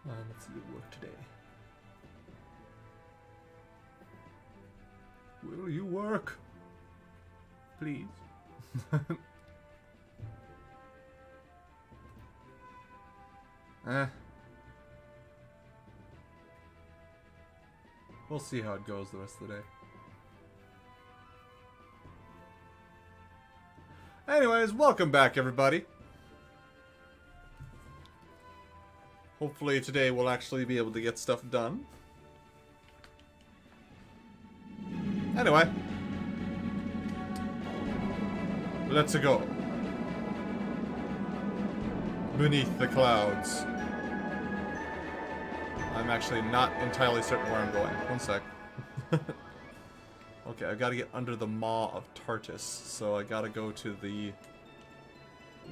Let's see the work today. Will you work? Please. We'll see how it goes the rest of the day. Anyways, welcome back, everybody. Hopefully today we'll actually be able to get stuff done. Anyway. Let's go. Beneath the clouds. I'm actually not entirely certain where I'm going. One sec. Okay, I've got to get under the Maw of Tartus, so I gotta go to the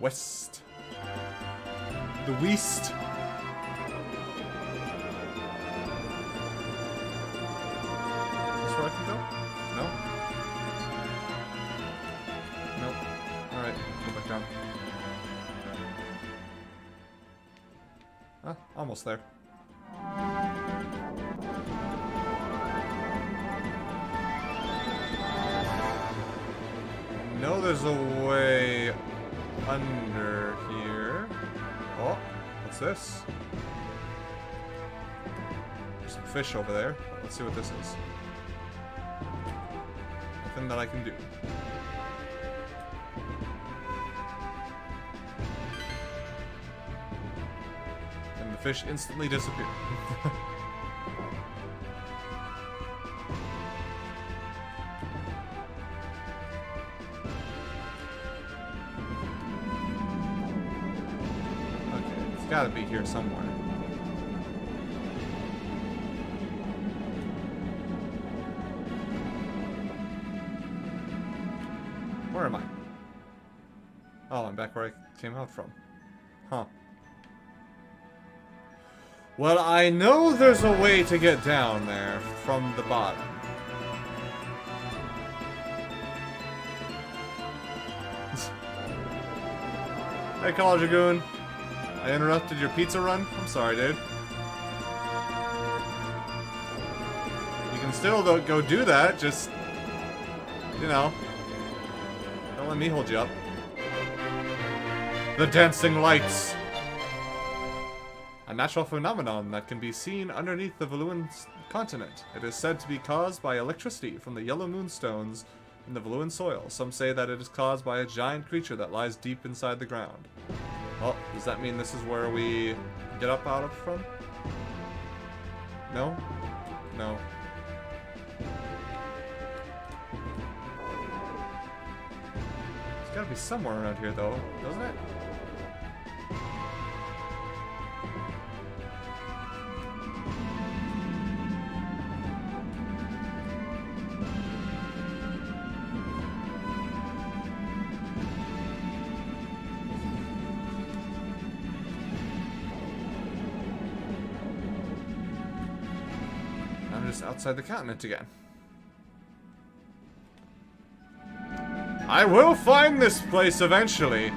west. The west. Is this where I can go? No? Nope. Alright, go back down. Ah, almost there. I know there's a way under here. Oh, what's this? There's some fish over there. Let's see what this is. Nothing that I can do. And the fish instantly disappear. Gotta be here somewhere. Where am I? Oh, I'm back where I came out from. Huh. Well, I know there's a way to get down there from the bottom. Hey, College Dragoon. I interrupted your pizza run? I'm sorry, dude. You can still go do that, just... You know. Don't let me hold you up. The dancing lights! A natural phenomenon that can be seen underneath the Valuan continent. It is said to be caused by electricity from the yellow moonstones in the Valuan soil. Some say that it is caused by a giant creature that lies deep inside the ground. Well, does that mean this is where we get up out of from? No? No. It's gotta be somewhere around here, though, doesn't it? Outside the continent again. I will find this place eventually.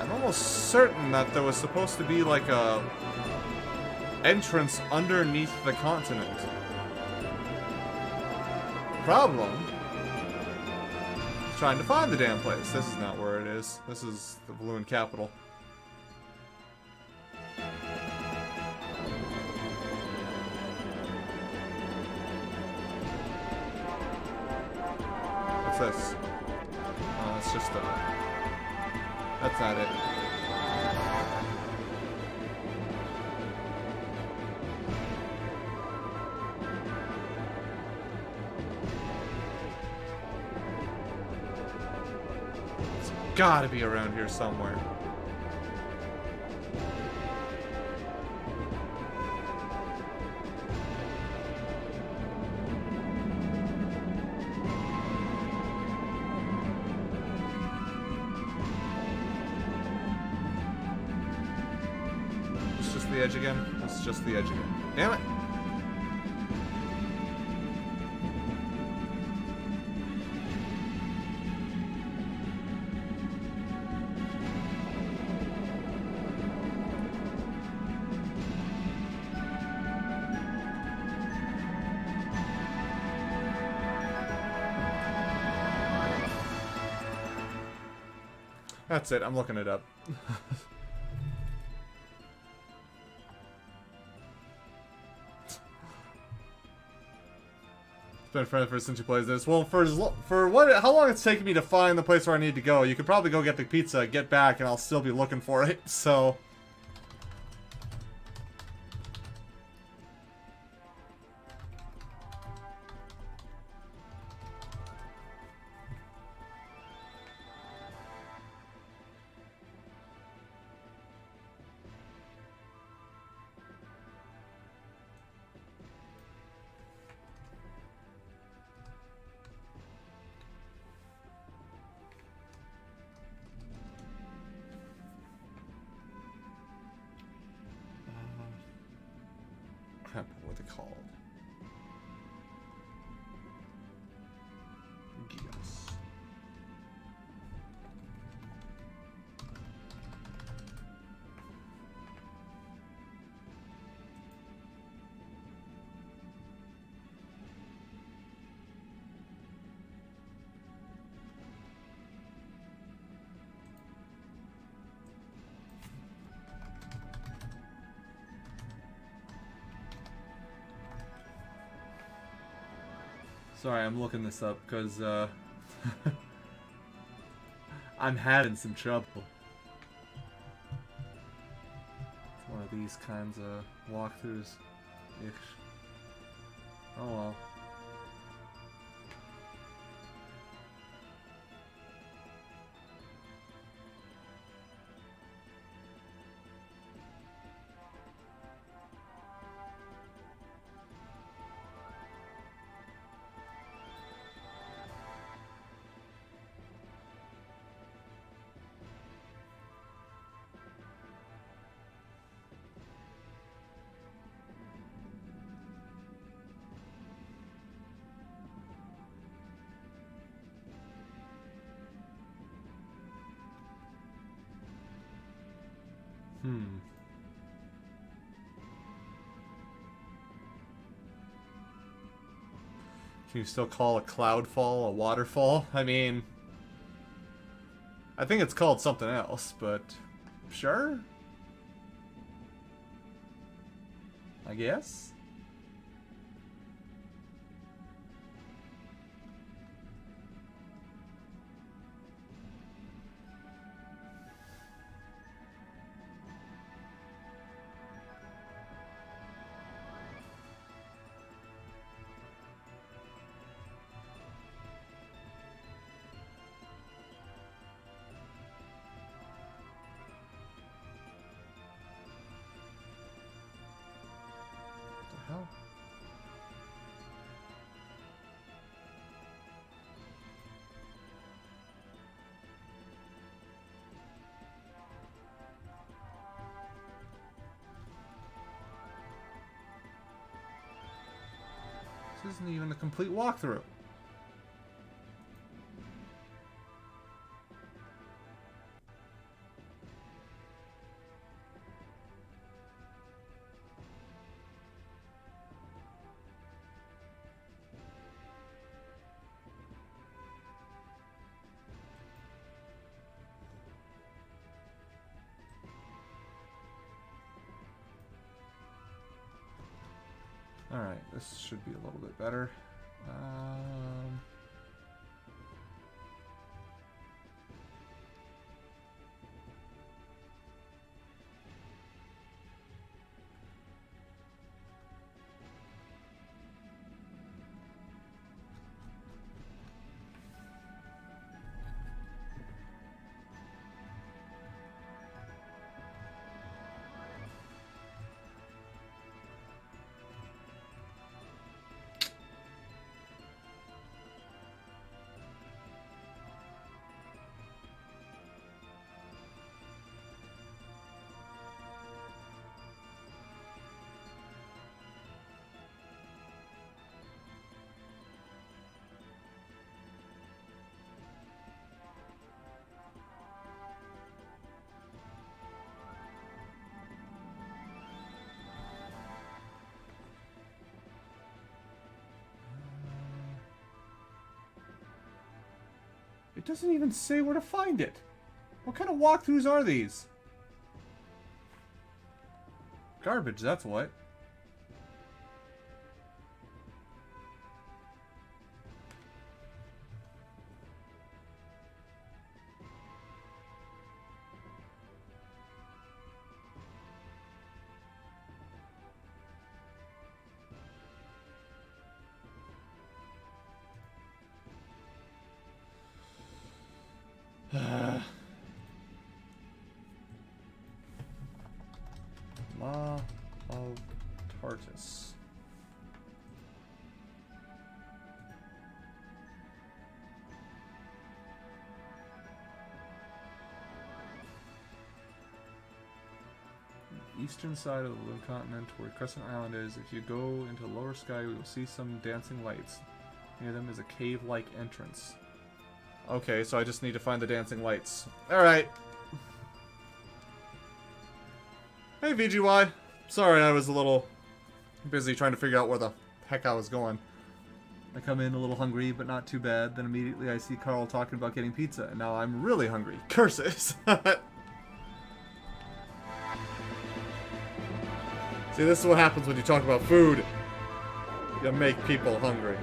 I'm almost certain that there was supposed to be like a entrance underneath the continent. Problem? Trying to find the damn place. This is not where it is. This is the Valuan capital. This? Oh, it's just a... That's not it. It's gotta be around here somewhere. The edge again? It's just the edge again. Damn it! That's it. I'm looking it up. It's been forever since you played this. Well, how long it's taken me to find the place where I need to go, you could probably go get the pizza, get back, and I'll still be looking for it. So. Crap, what are they called? Yes. Sorry, I'm looking this up because I'm having some trouble. It's one of these kinds of walkthroughs. Oh well. Can you still call a cloud fall a waterfall? I mean, I think it's called something else, but sure? I guess? Hell? This isn't even a complete walkthrough. Alright, this should be a little bit better. It doesn't even say where to find it. What kind of walkthroughs are these? Garbage, that's what. Law of Tartus. Eastern side of the Blue Continent, where Crescent Island is. If you go into the lower sky, you will see some dancing lights. Near them is a cave-like entrance. Okay, so I just need to find the dancing lights. Alright. Hey, VGY. Sorry, I was a little busy trying to figure out where the heck I was going. I come in a little hungry, but not too bad. Then immediately I see Carl talking about getting pizza, and now I'm really hungry. Curses! See, this is what happens when you talk about food. You make people hungry.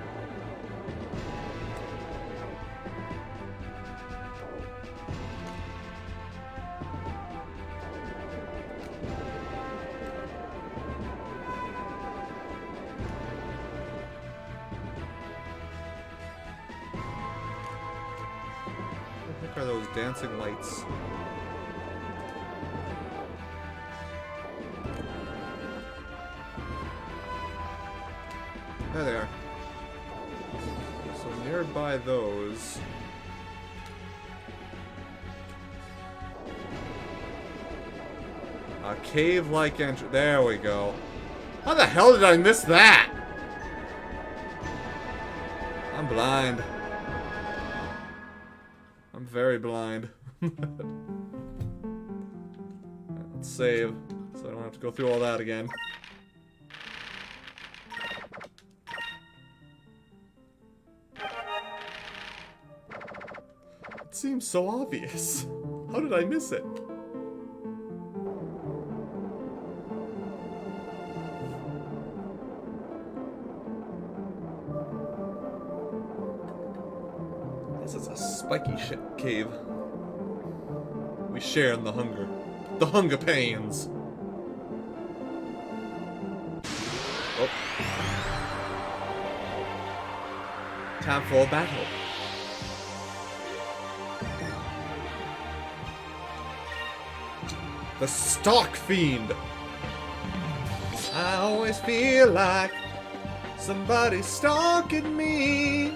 What the heck are those dancing lights? There they are. So nearby those... a cave-like entrance. There we go. How the hell did I miss that? I'm blind. I'm very blind. Let's save, so I don't have to go through all that again. It seems so obvious. How did I miss it? This is a spiky shit cave. We share in the hunger. The hunger pains. Oh. Time for a battle. The Stalk Fiend. I always feel like somebody's stalking me.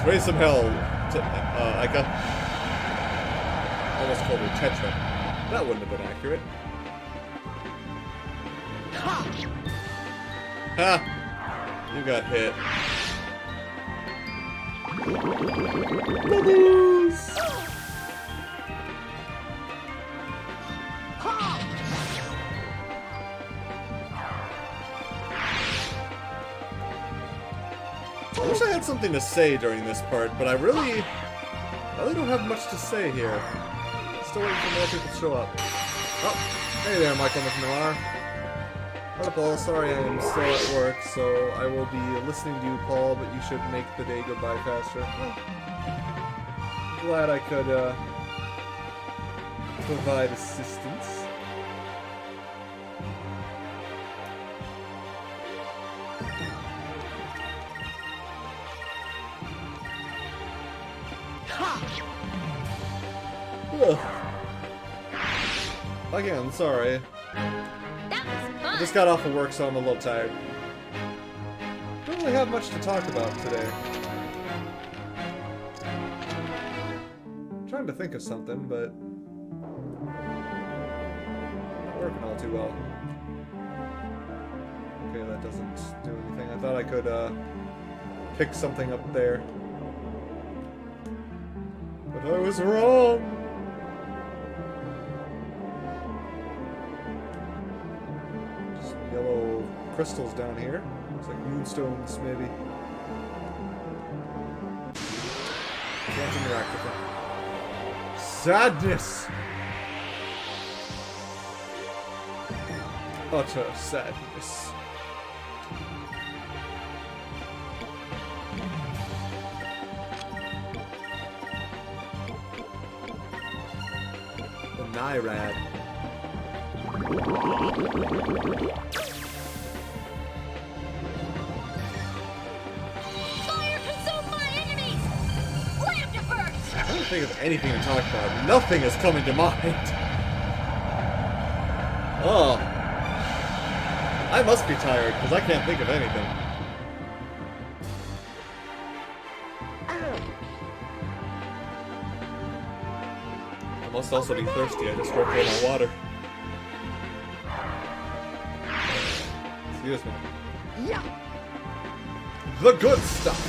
Raise some hell. I got... almost called her Tetra. That wouldn't have been accurate. Ha! You got hit. Bubbles! I wish I had something to say during this part, but I really don't have much to say here. Still waiting for more people to show up. Oh, hey there, Michael McNamara. Hello, Paul. Sorry I am still at work, so I will be listening to you, Paul, but you should make the day go by faster. Well, glad I could provide assistance. Ugh. Again, sorry. I just got off of work, so I'm a little tired. Don't really have much to talk about today. I'm trying to think of something, but not working all too well. Okay, that doesn't do anything. I thought I could pick something up there. But I was wrong! Some yellow crystals down here. Looks like moonstones, maybe. Can't interact with them. Sadness! Utter sadness. The Nyrad. Fire consume my enemies! Land diverts! I don't think of anything to talk about. Nothing is coming to mind. Oh. I must be tired, because I can't think of anything. I must also be thirsty. I just drank all my water. Excuse me. Yeah. The good stuff!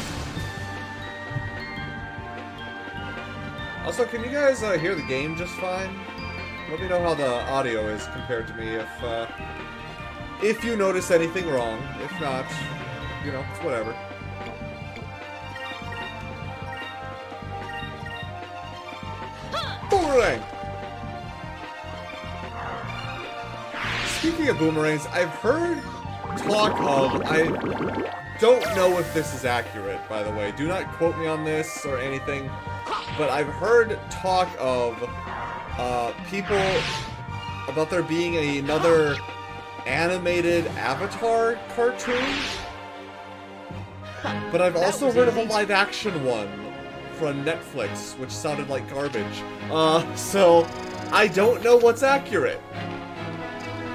Also, can you guys hear the game just fine? Let me know how the audio is compared to me if you notice anything wrong. If not, you know, it's whatever. Boomerang! Speaking of boomerangs, I've heard talk of... I don't know if this is accurate, by the way. Do not quote me on this or anything. But I've heard talk of people about there being another animated Avatar cartoon. But I've also heard of a live-action one from Netflix, which sounded like garbage. So I don't know what's accurate.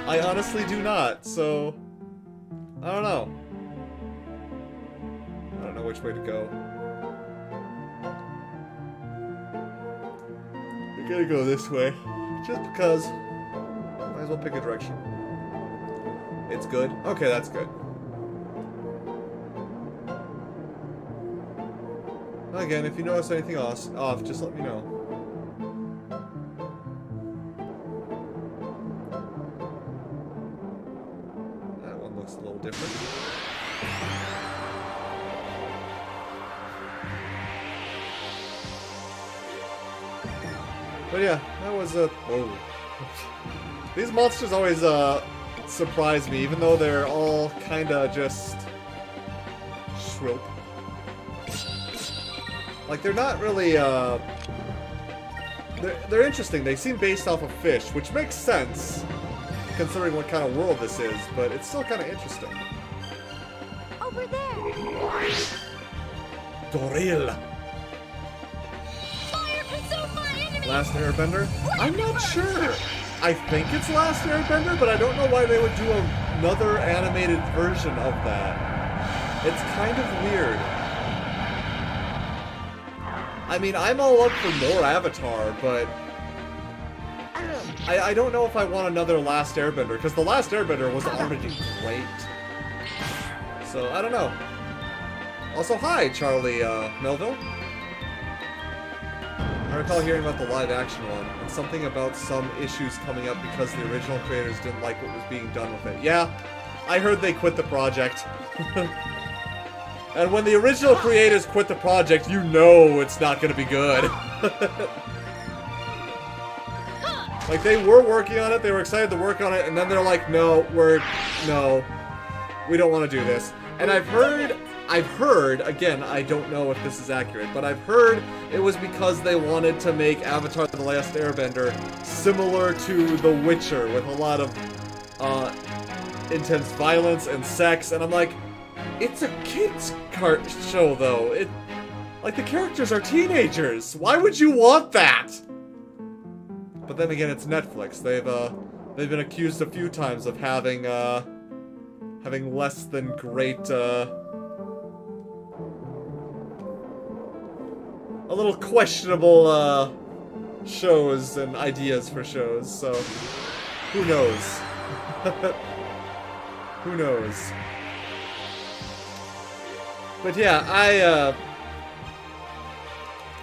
I honestly do not, so I don't know. I don't know which way to go. We're gonna go this way, just because. Might as well pick a direction. It's good? Okay, that's good. Again, if you notice anything off, just let me know. That one looks a little different. But yeah, that was a... Whoa. These monsters always surprise me, even though they're all kinda just... shroop. Like, they're not really, They're interesting. They seem based off of fish, which makes sense, considering what kind of world this is, but it's still kinda interesting. Over there! Doril! Fire consume my enemies! Last Airbender? I'm not sure! I think it's Last Airbender, but I don't know why they would do another animated version of that. It's kind of weird. I mean, I'm all up for more Avatar, but I don't know if I want another Last Airbender, because the Last Airbender was already great. So, I don't know. Also, hi, Charlie Melville. I recall hearing about the live-action one, and something about some issues coming up because the original creators didn't like what was being done with it. Yeah, I heard they quit the project. And when the original creators quit the project, you know it's not gonna be good. Like, they were working on it, they were excited to work on it, and then they're like, no, we don't want to do this. And I've heard, again, I don't know if this is accurate, but I've heard it was because they wanted to make Avatar The Last Airbender similar to The Witcher, with a lot of, intense violence and sex, and I'm like, it's a kids' show, though. Like, the characters are teenagers. Why would you want that? But then again, it's Netflix. They've been accused a few times of having less than great, a little questionable, shows and ideas for shows, so... Who knows? Who knows? But yeah,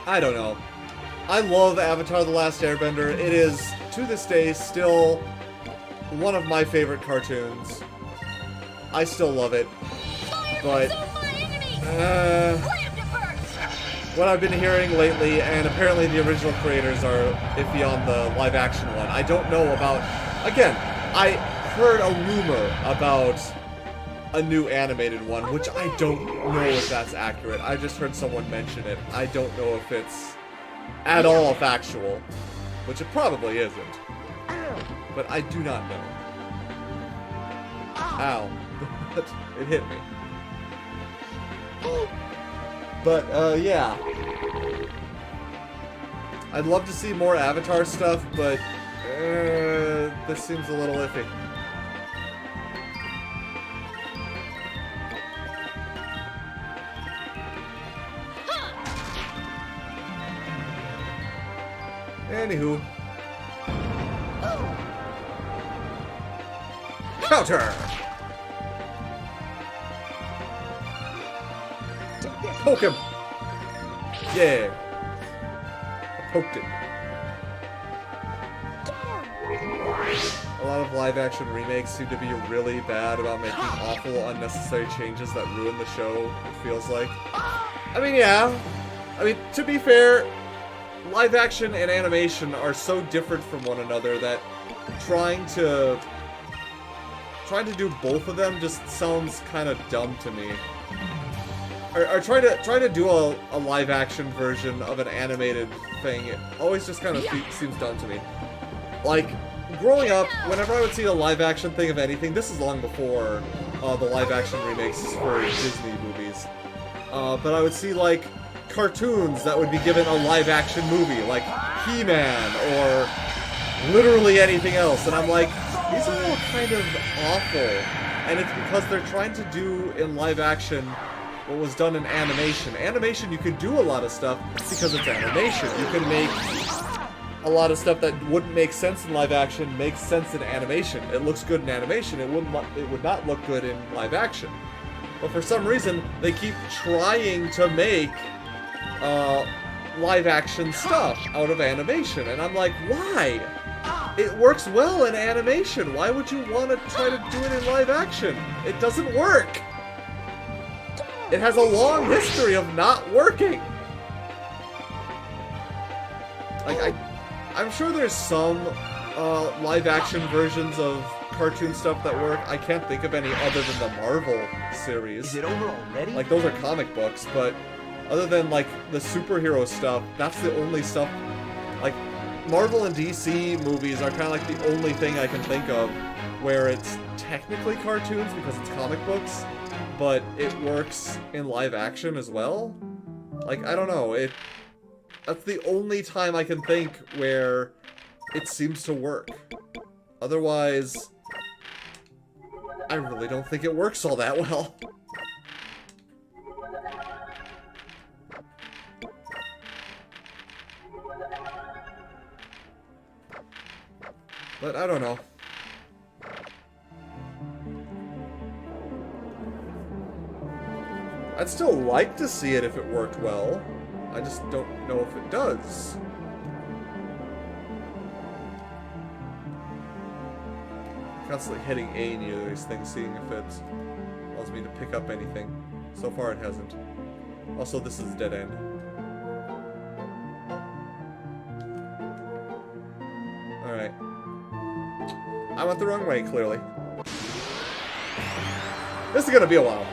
I don't know. I love Avatar: The Last Airbender. It is, to this day, still one of my favorite cartoons. I still love it. But what I've been hearing lately, and apparently the original creators are iffy on the live-action one. I don't know about... Again, I heard a rumor about a new animated one, which I don't know if that's accurate. I just heard someone mention it. I don't know if it's at all factual, which it probably isn't. But I do not know. Ow. It hit me. But, yeah. I'd love to see more Avatar stuff, but this seems a little iffy. Anywho. Counter! Poke him! Yeah! I poked it. A lot of live-action remakes seem to be really bad about making awful, unnecessary changes that ruin the show, it feels like. I mean, yeah. I mean, to be fair, live-action and animation are so different from one another that trying to do both of them just sounds kind of dumb to me. Or try to do a live-action version of an animated thing, it always just kind of seems dumb to me. Like, growing up, whenever I would see a live-action thing of anything, this is long before the live-action remakes for Disney movies, but I would see, like, cartoons that would be given a live-action movie, like He-Man, or literally anything else, and I'm like, these are all kind of awful, and it's because they're trying to do in live-action what was done in animation. Animation, you can do a lot of stuff because it's animation. You can make a lot of stuff that wouldn't make sense in live action make sense in animation. It looks good in animation. It would not look good in live action. But for some reason, they keep trying to make live action stuff out of animation, and I'm like, why? It works well in animation. Why would you want to try to do it in live action? It doesn't work. It has a long history of not working. Like, I'm sure there's some live-action versions of cartoon stuff that work. I can't think of any other than the Marvel series. Is it over already? Like, those are comic books, but other than, like, the superhero stuff, that's the only stuff... Like, Marvel and DC movies are kind of like the only thing I can think of where it's technically cartoons because it's comic books, but it works in live action as well? Like, I don't know, that's the only time I can think where it seems to work. Otherwise, I really don't think it works all that well. But I don't know. I'd still like to see it if it worked well. I just don't know if it does. Constantly hitting A near these things, seeing if it allows me to pick up anything. So far it hasn't. Also, this is a dead end. Alright. I went the wrong way, clearly. This is gonna be a while.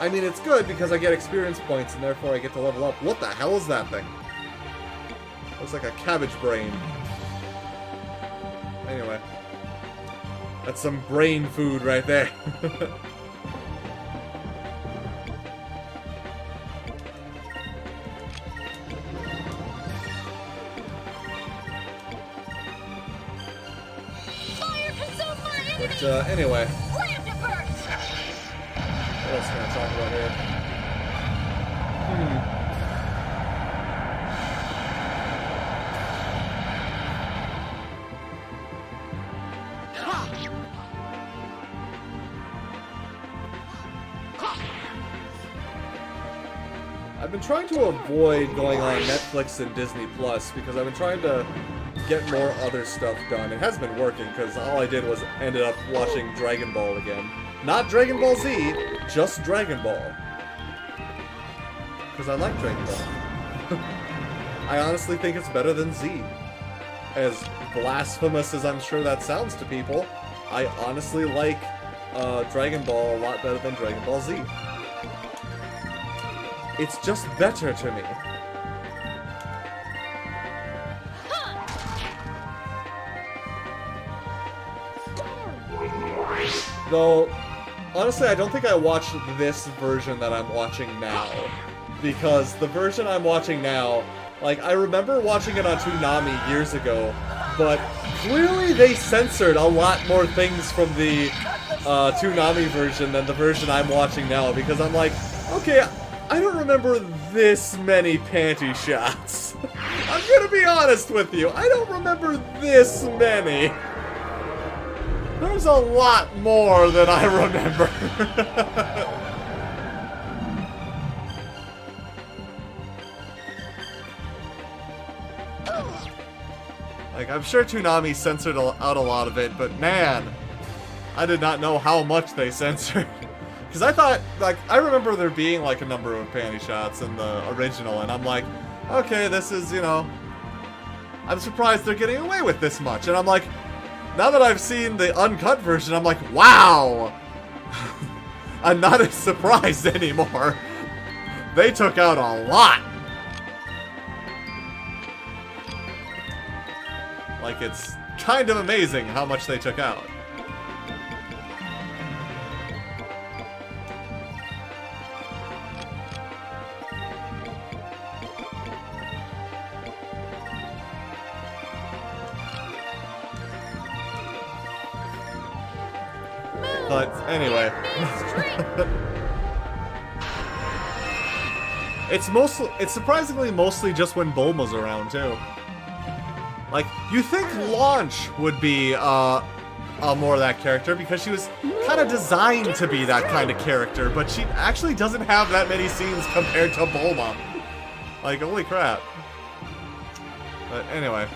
I mean, it's good because I get experience points and therefore I get to level up. What the hell is that thing? Looks like a cabbage brain. Anyway. That's some brain food right there. But, anyway. What else can I talk about here? I've been trying to avoid going on Netflix and Disney Plus because I've been trying to get more other stuff done. It has been working because all I did was ended up watching Dragon Ball again. Not Dragon Ball Z, just Dragon Ball. Because I like Dragon Ball. I honestly think it's better than Z. As blasphemous as I'm sure that sounds to people, I honestly like Dragon Ball a lot better than Dragon Ball Z. It's just better to me. Though, honestly, I don't think I watched this version that I'm watching now. Because the version I'm watching now, like, I remember watching it on Toonami years ago, but clearly they censored a lot more things from the Toonami version than the version I'm watching now, because I'm like, okay, I don't remember this many panty shots. I'm gonna be honest with you, I don't remember this many. There's a lot more than I remember. Like, I'm sure Toonami censored out a lot of it, but man, I did not know how much they censored. Because I thought, like, I remember there being, like, a number of panty shots in the original, and I'm like, okay, this is, you know, I'm surprised they're getting away with this much. And I'm like, now that I've seen the uncut version, I'm like, wow! I'm not as surprised anymore. They took out a lot. Like, it's kind of amazing how much they took out. But anyway, it's surprisingly mostly just when Bulma's around too. Like, you think Launch would be more of that character because she was kind of designed to be that kind of character, but she actually doesn't have that many scenes compared to Bulma. Like, holy crap. But anyway.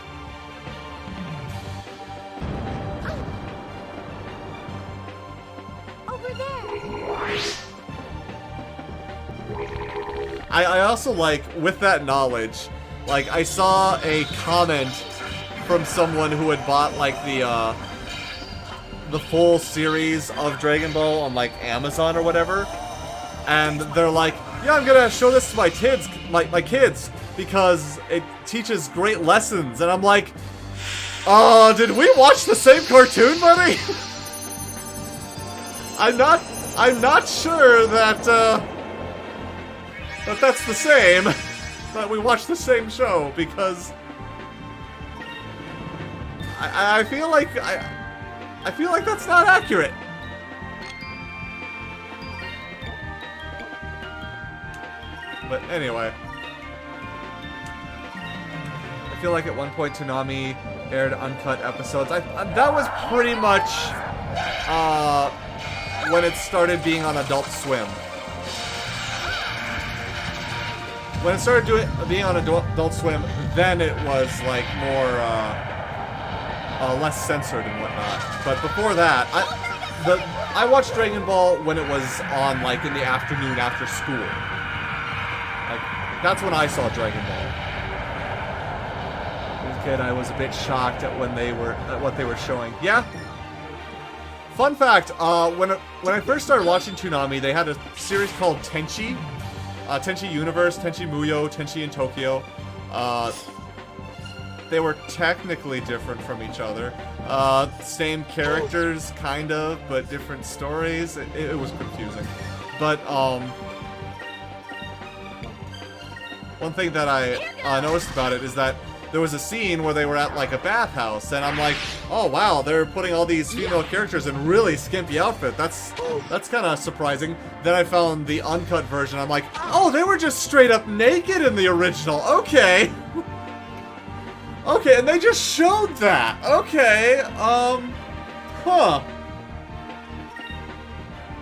I also, like, with that knowledge, like, I saw a comment from someone who had bought, like, the full series of Dragon Ball on, like, Amazon or whatever, and they're like, yeah, I'm gonna show this to my kids, my kids, because it teaches great lessons, and I'm like, did we watch the same cartoon, buddy? I'm not sure that, that's the same, that we watched the same show, because I feel like, I feel like that's not accurate. But anyway. I feel like at one point Toonami aired uncut episodes. That was pretty much, when it started being on Adult Swim. When it started being on Adult Swim, then it was like more less censored and whatnot. But before that, I watched Dragon Ball when it was on, like, in the afternoon after school. Like, that's when I saw Dragon Ball. As a kid, I was a bit shocked at what they were showing. Yeah. Fun fact: when I first started watching Toonami, they had a series called Tenchi. Tenchi Universe, Tenchi Muyo, Tenchi in Tokyo. They were technically different from each other. Same characters, kind of, but different stories. It was confusing. But, one thing that I noticed about it is that there was a scene where they were at, like, a bathhouse, and I'm like, oh wow, they're putting all these female characters in really skimpy outfit. That's kind of surprising. Then I found the uncut version. I'm like, oh, they were just straight up naked in the original. Okay. Okay, and they just showed that. Okay, huh.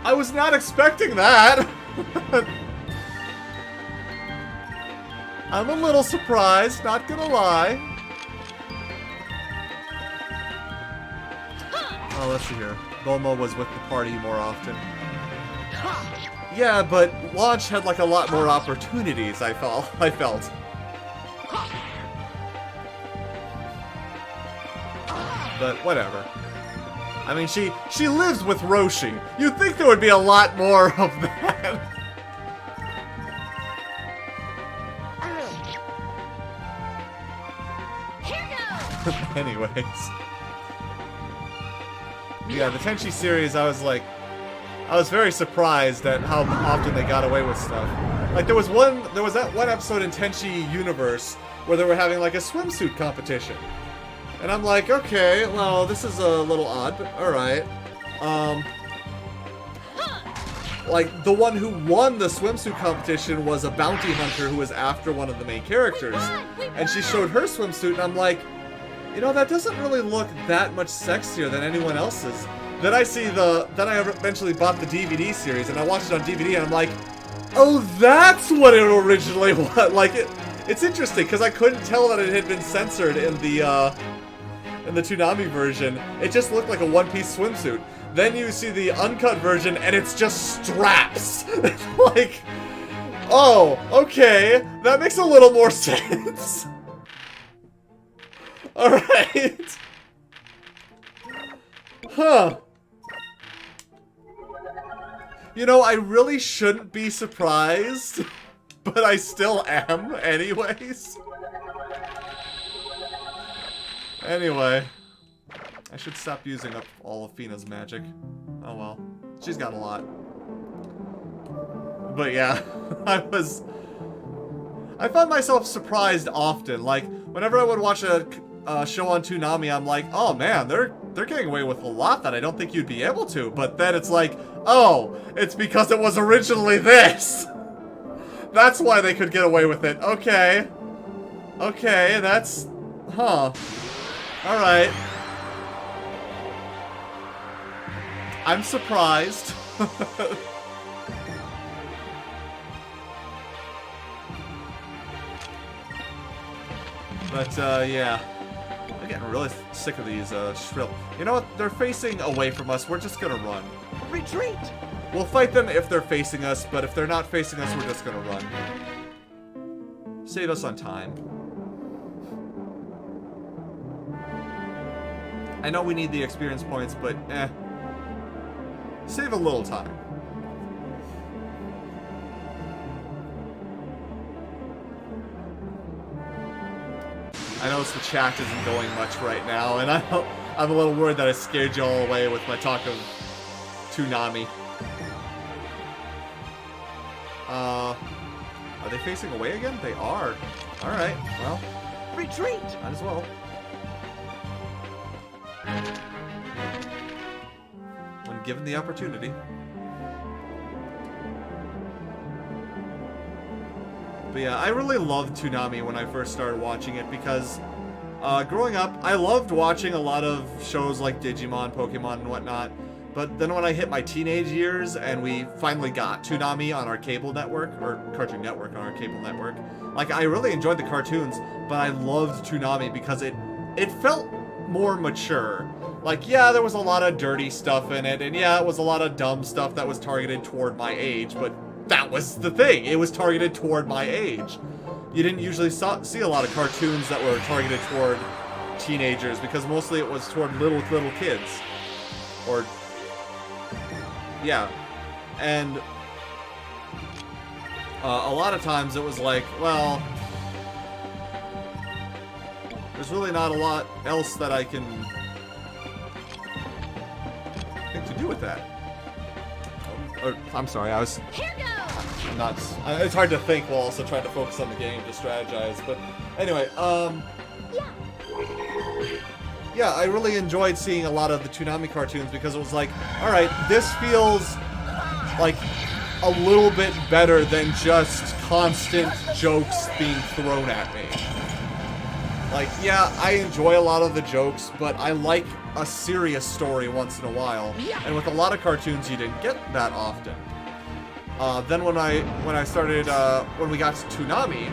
I was not expecting that. I'm a little surprised, not gonna lie. Oh, let's see here. Bulma was with the party more often. Yeah, but Launch had like a lot more opportunities, I felt. But whatever. I mean, she lives with Roshi. You'd think there would be a lot more of that. Anyways. Yeah, the Tenchi series, I was very surprised at how often they got away with stuff. Like, there was that one episode in Tenchi Universe where they were having, like, a swimsuit competition. And I'm like, okay, well, this is a little odd, but alright. Like, the one who won the swimsuit competition was a bounty hunter who was after one of the main characters. And she showed her swimsuit, and I'm like, you know, that doesn't really look that much sexier than anyone else's. Then I eventually bought the DVD series, and I watched it on DVD, and I'm like, oh, that's what it originally was. Like, it's interesting, because I couldn't tell that it had been censored in the Toonami version. It just looked like a one-piece swimsuit. Then you see the uncut version, and it's just straps. It's like, oh, okay, that makes a little more sense. Alright. Huh. You know, I really shouldn't be surprised, but I still am anyways. Anyway. I should stop using up all of Fina's magic. Oh well. She's got a lot. But yeah, I found myself surprised often. Like, whenever I would watch a show on Toonami, I'm like, oh man, they're getting away with a lot that I don't think you'd be able to. But then it's like, oh, it's because it was originally this. That's why they could get away with it. Okay. Okay, that's... Huh. Alright. I'm surprised. But, yeah. I'm getting really sick of these, shrill... You know what? They're facing away from us. We're just gonna run. Retreat! We'll fight them if they're facing us, but if they're not facing us, we're just gonna run. Save us on time. I know we need the experience points, but, eh. Save a little time. I notice the chat isn't going much right now, and I'm a little worried that I scared you all away with my talk of Toonami. Are they facing away again? They are. Alright, well. Retreat! Might as well. When given the opportunity. But yeah, I really loved Toonami when I first started watching it because growing up, I loved watching a lot of shows like Digimon, Pokemon, and whatnot. But then when I hit my teenage years and we finally got Toonami on our cable network, or Cartoon Network on our cable network, like, I really enjoyed the cartoons, but I loved Toonami because it felt more mature. Like, yeah, there was a lot of dirty stuff in it, and yeah, it was a lot of dumb stuff that was targeted toward my age, but that was the thing. It was targeted toward my age. You didn't usually see a lot of cartoons that were targeted toward teenagers, because mostly it was toward little kids. Or... yeah. And... a lot of times it was like, well... there's really not a lot else that I can... think to do with that. Or, I'm sorry, I was... Here goes! I'm not... it's hard to think while also trying to focus on the game to strategize, but... Anyway, yeah, I really enjoyed seeing a lot of the Toonami cartoons because it was like, alright, this feels like a little bit better than just constant jokes being thrown at me. Like, yeah, I enjoy a lot of the jokes, but I like a serious story once in a while. And with a lot of cartoons, you didn't get that often. Then when we got to Toonami,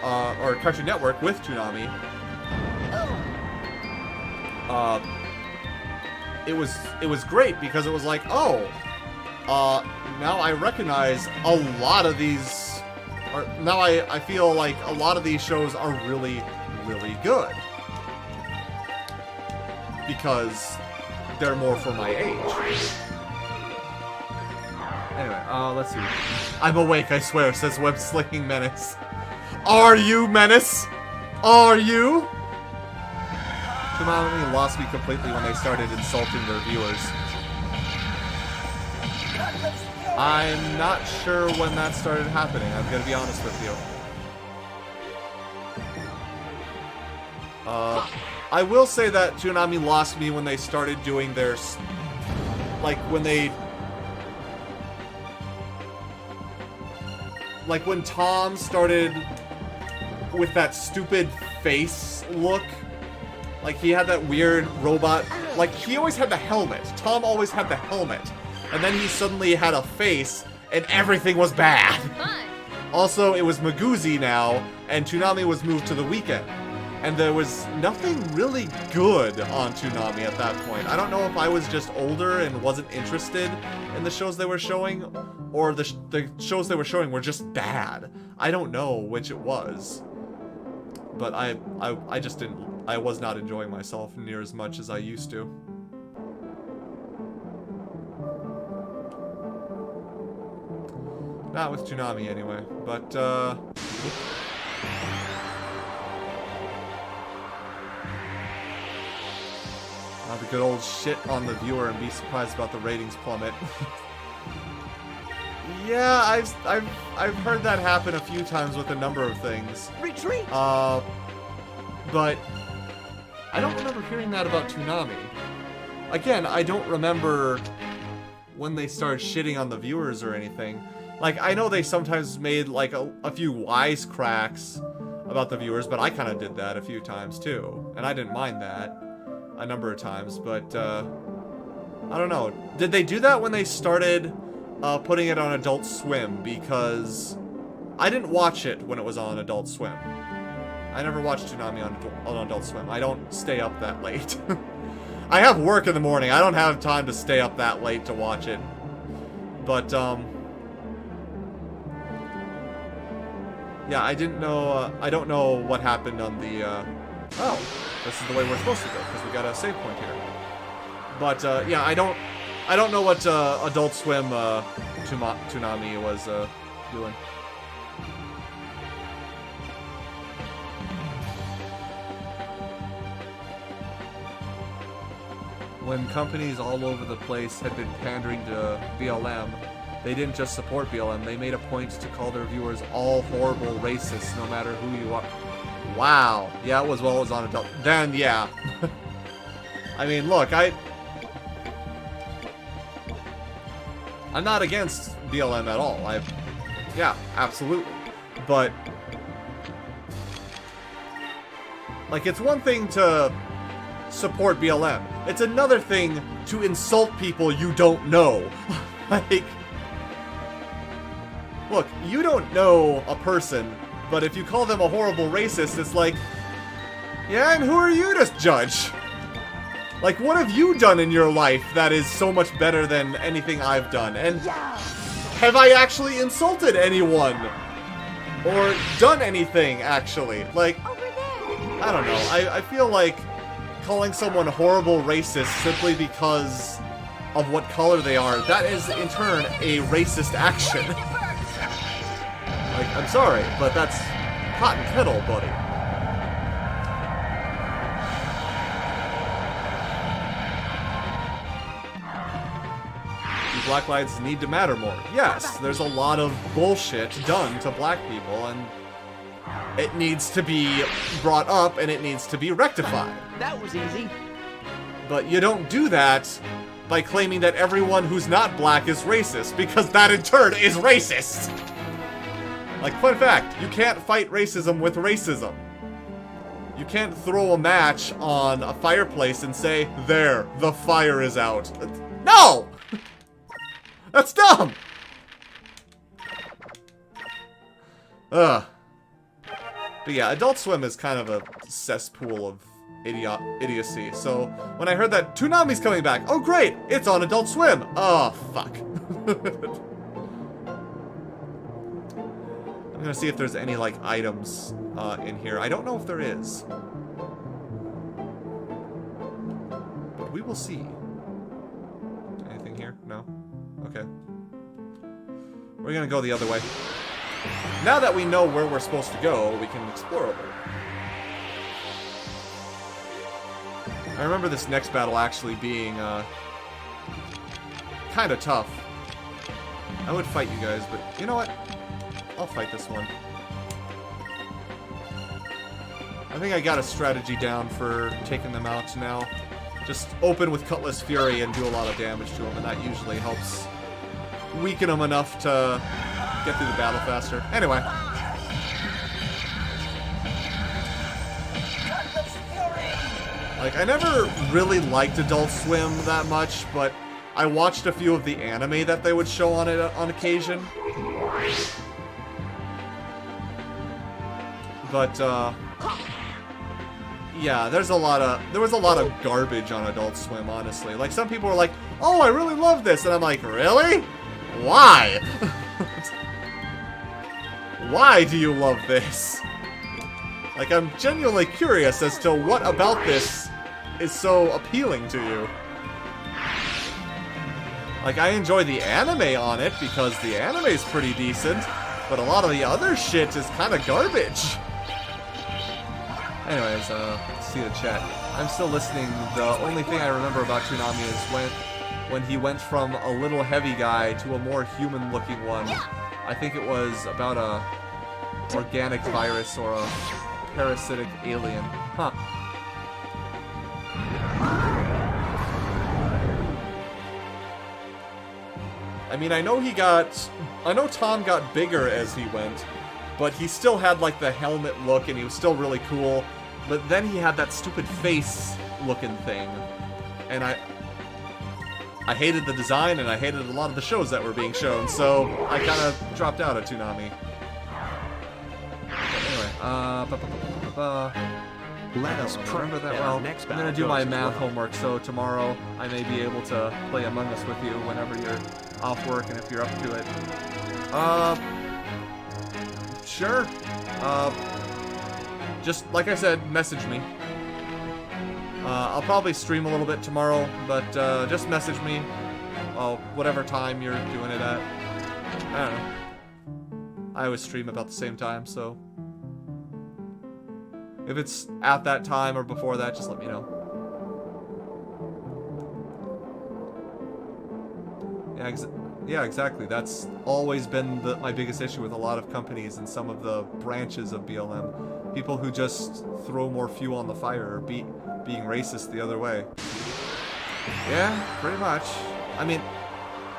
or Cartoon Network with Toonami, it was great because it was like, oh, now I recognize a lot of these, or now I feel like a lot of these shows are really, really good. Because they're more for my age. Anyway, let's see. I'm awake, I swear, says Web Slinging Menace. Are you, Menace? Are you? Toonami lost me completely when they started insulting their viewers. I'm not sure when that started happening, I'm gonna be honest with you. I will say that Toonami lost me when they started doing their... Like, when they... Like, when Tom started with that stupid face look. Like, he had that weird robot... Like, he always had the helmet. Tom always had the helmet. And then he suddenly had a face, and everything was bad. Also, it was Maguzi now, and Toonami was moved to the weekend. And there was nothing really good on Toonami at that point. I don't know if I was just older and wasn't interested in the shows they were showing, or the shows they were showing were just bad. I don't know which it was. But I just didn't... I was not enjoying myself near as much as I used to. Not with Toonami, anyway. But, the good old shit on the viewer and be surprised about the ratings plummet. Yeah, I've heard that happen a few times with a number of things. Retreat! But I don't remember hearing that about Toonami. Again, I don't remember when they started shitting on the viewers or anything. Like, I know they sometimes made, like, a few wisecracks about the viewers, but I kind of did that a few times, too. And I didn't mind that a number of times, but, I don't know. Did they do that when they started putting it on Adult Swim? Because I didn't watch it when it was on Adult Swim. I never watched Toonami on Adult Swim. I don't stay up that late. I have work in the morning. I don't have time to stay up that late to watch it. But, yeah, I didn't know, I don't know what happened on the, oh, this is the way we're supposed to go, because we got a save point here. But, yeah, I don't know what, Adult Swim, Toonami was, doing. When companies all over the place had been pandering to BLM, they didn't just support BLM, they made a point to call their viewers all horrible racists, no matter who you are. Wow. Yeah, it was while it was on Adult. Then, yeah. I mean, look, I'm not against BLM at all. Yeah, absolutely. But, like, it's one thing to support BLM. It's another thing to insult people you don't know. Like, look, you don't know a person, but if you call them a horrible racist, it's like, yeah, and who are you to judge? Like, what have you done in your life that is so much better than anything I've done? And have I actually insulted anyone? Or done anything, actually? Like, I don't know. I feel like calling someone horrible racist simply because of what color they are, that is, in turn, a racist action. Like, I'm sorry, but that's hot and kettle, buddy. Do Black lives need to matter more? Yes, there's a lot of bullshit done to black people, and it needs to be brought up, and it needs to be rectified. That was easy. But you don't do that by claiming that everyone who's not black is racist, because that in turn is racist! Like, fun fact, you can't fight racism with racism. You can't throw a match on a fireplace and say, there, the fire is out. No! That's dumb! Ugh. But yeah, Adult Swim is kind of a cesspool of idiocy. So when I heard that Toonami's coming back, oh great, it's on Adult Swim. Oh, fuck. I'm gonna see if there's any, like, items in here. I don't know if there is. But we will see. Anything here? No? Okay. We're gonna go the other way. Now that we know where we're supposed to go, we can explore a little. I remember this next battle actually being kind of tough. I would fight you guys, but you know what? I'll fight this one. I think I got a strategy down for taking them out now. Just open with Cutlass Fury and do a lot of damage to them, and that usually helps weaken them enough to get through the battle faster. Anyway. Like, I never really liked Adult Swim that much, but I watched a few of the anime that they would show on it on occasion. But, yeah, there was a lot of garbage on Adult Swim, honestly. Like, some people were like, oh, I really love this, and I'm like, really? Why? Why do you love this? Like, I'm genuinely curious as to what about this is so appealing to you. Like, I enjoy the anime on it because the anime is pretty decent, but a lot of the other shit is kind of garbage. Anyways, let's see the chat. I'm still listening. The only thing I remember about Toonami is when he went from a little heavy guy to a more human-looking one. I think it was about a organic virus or a parasitic alien. Huh. I mean, I know Tom got bigger as he went, but he still had, like, the helmet look, and he was still really cool. But then he had that stupid face-looking thing. And I hated the design, and I hated a lot of the shows that were being shown, so I kind of dropped out of Toonami. But anyway, let us remember that well. I'm gonna do my math homework, so tomorrow I may be able to play Among Us with you whenever you're off work and if you're up to it. Sure. Just like I said, message me. I'll probably stream a little bit tomorrow, but just message me. Well, whatever time you're doing it at. I don't know. I always stream about the same time, so if it's at that time or before that, just let me know. Yeah, exactly. That's always been my biggest issue with a lot of companies and some of the branches of BLM. People who just throw more fuel on the fire or being racist the other way. Yeah, pretty much. I mean,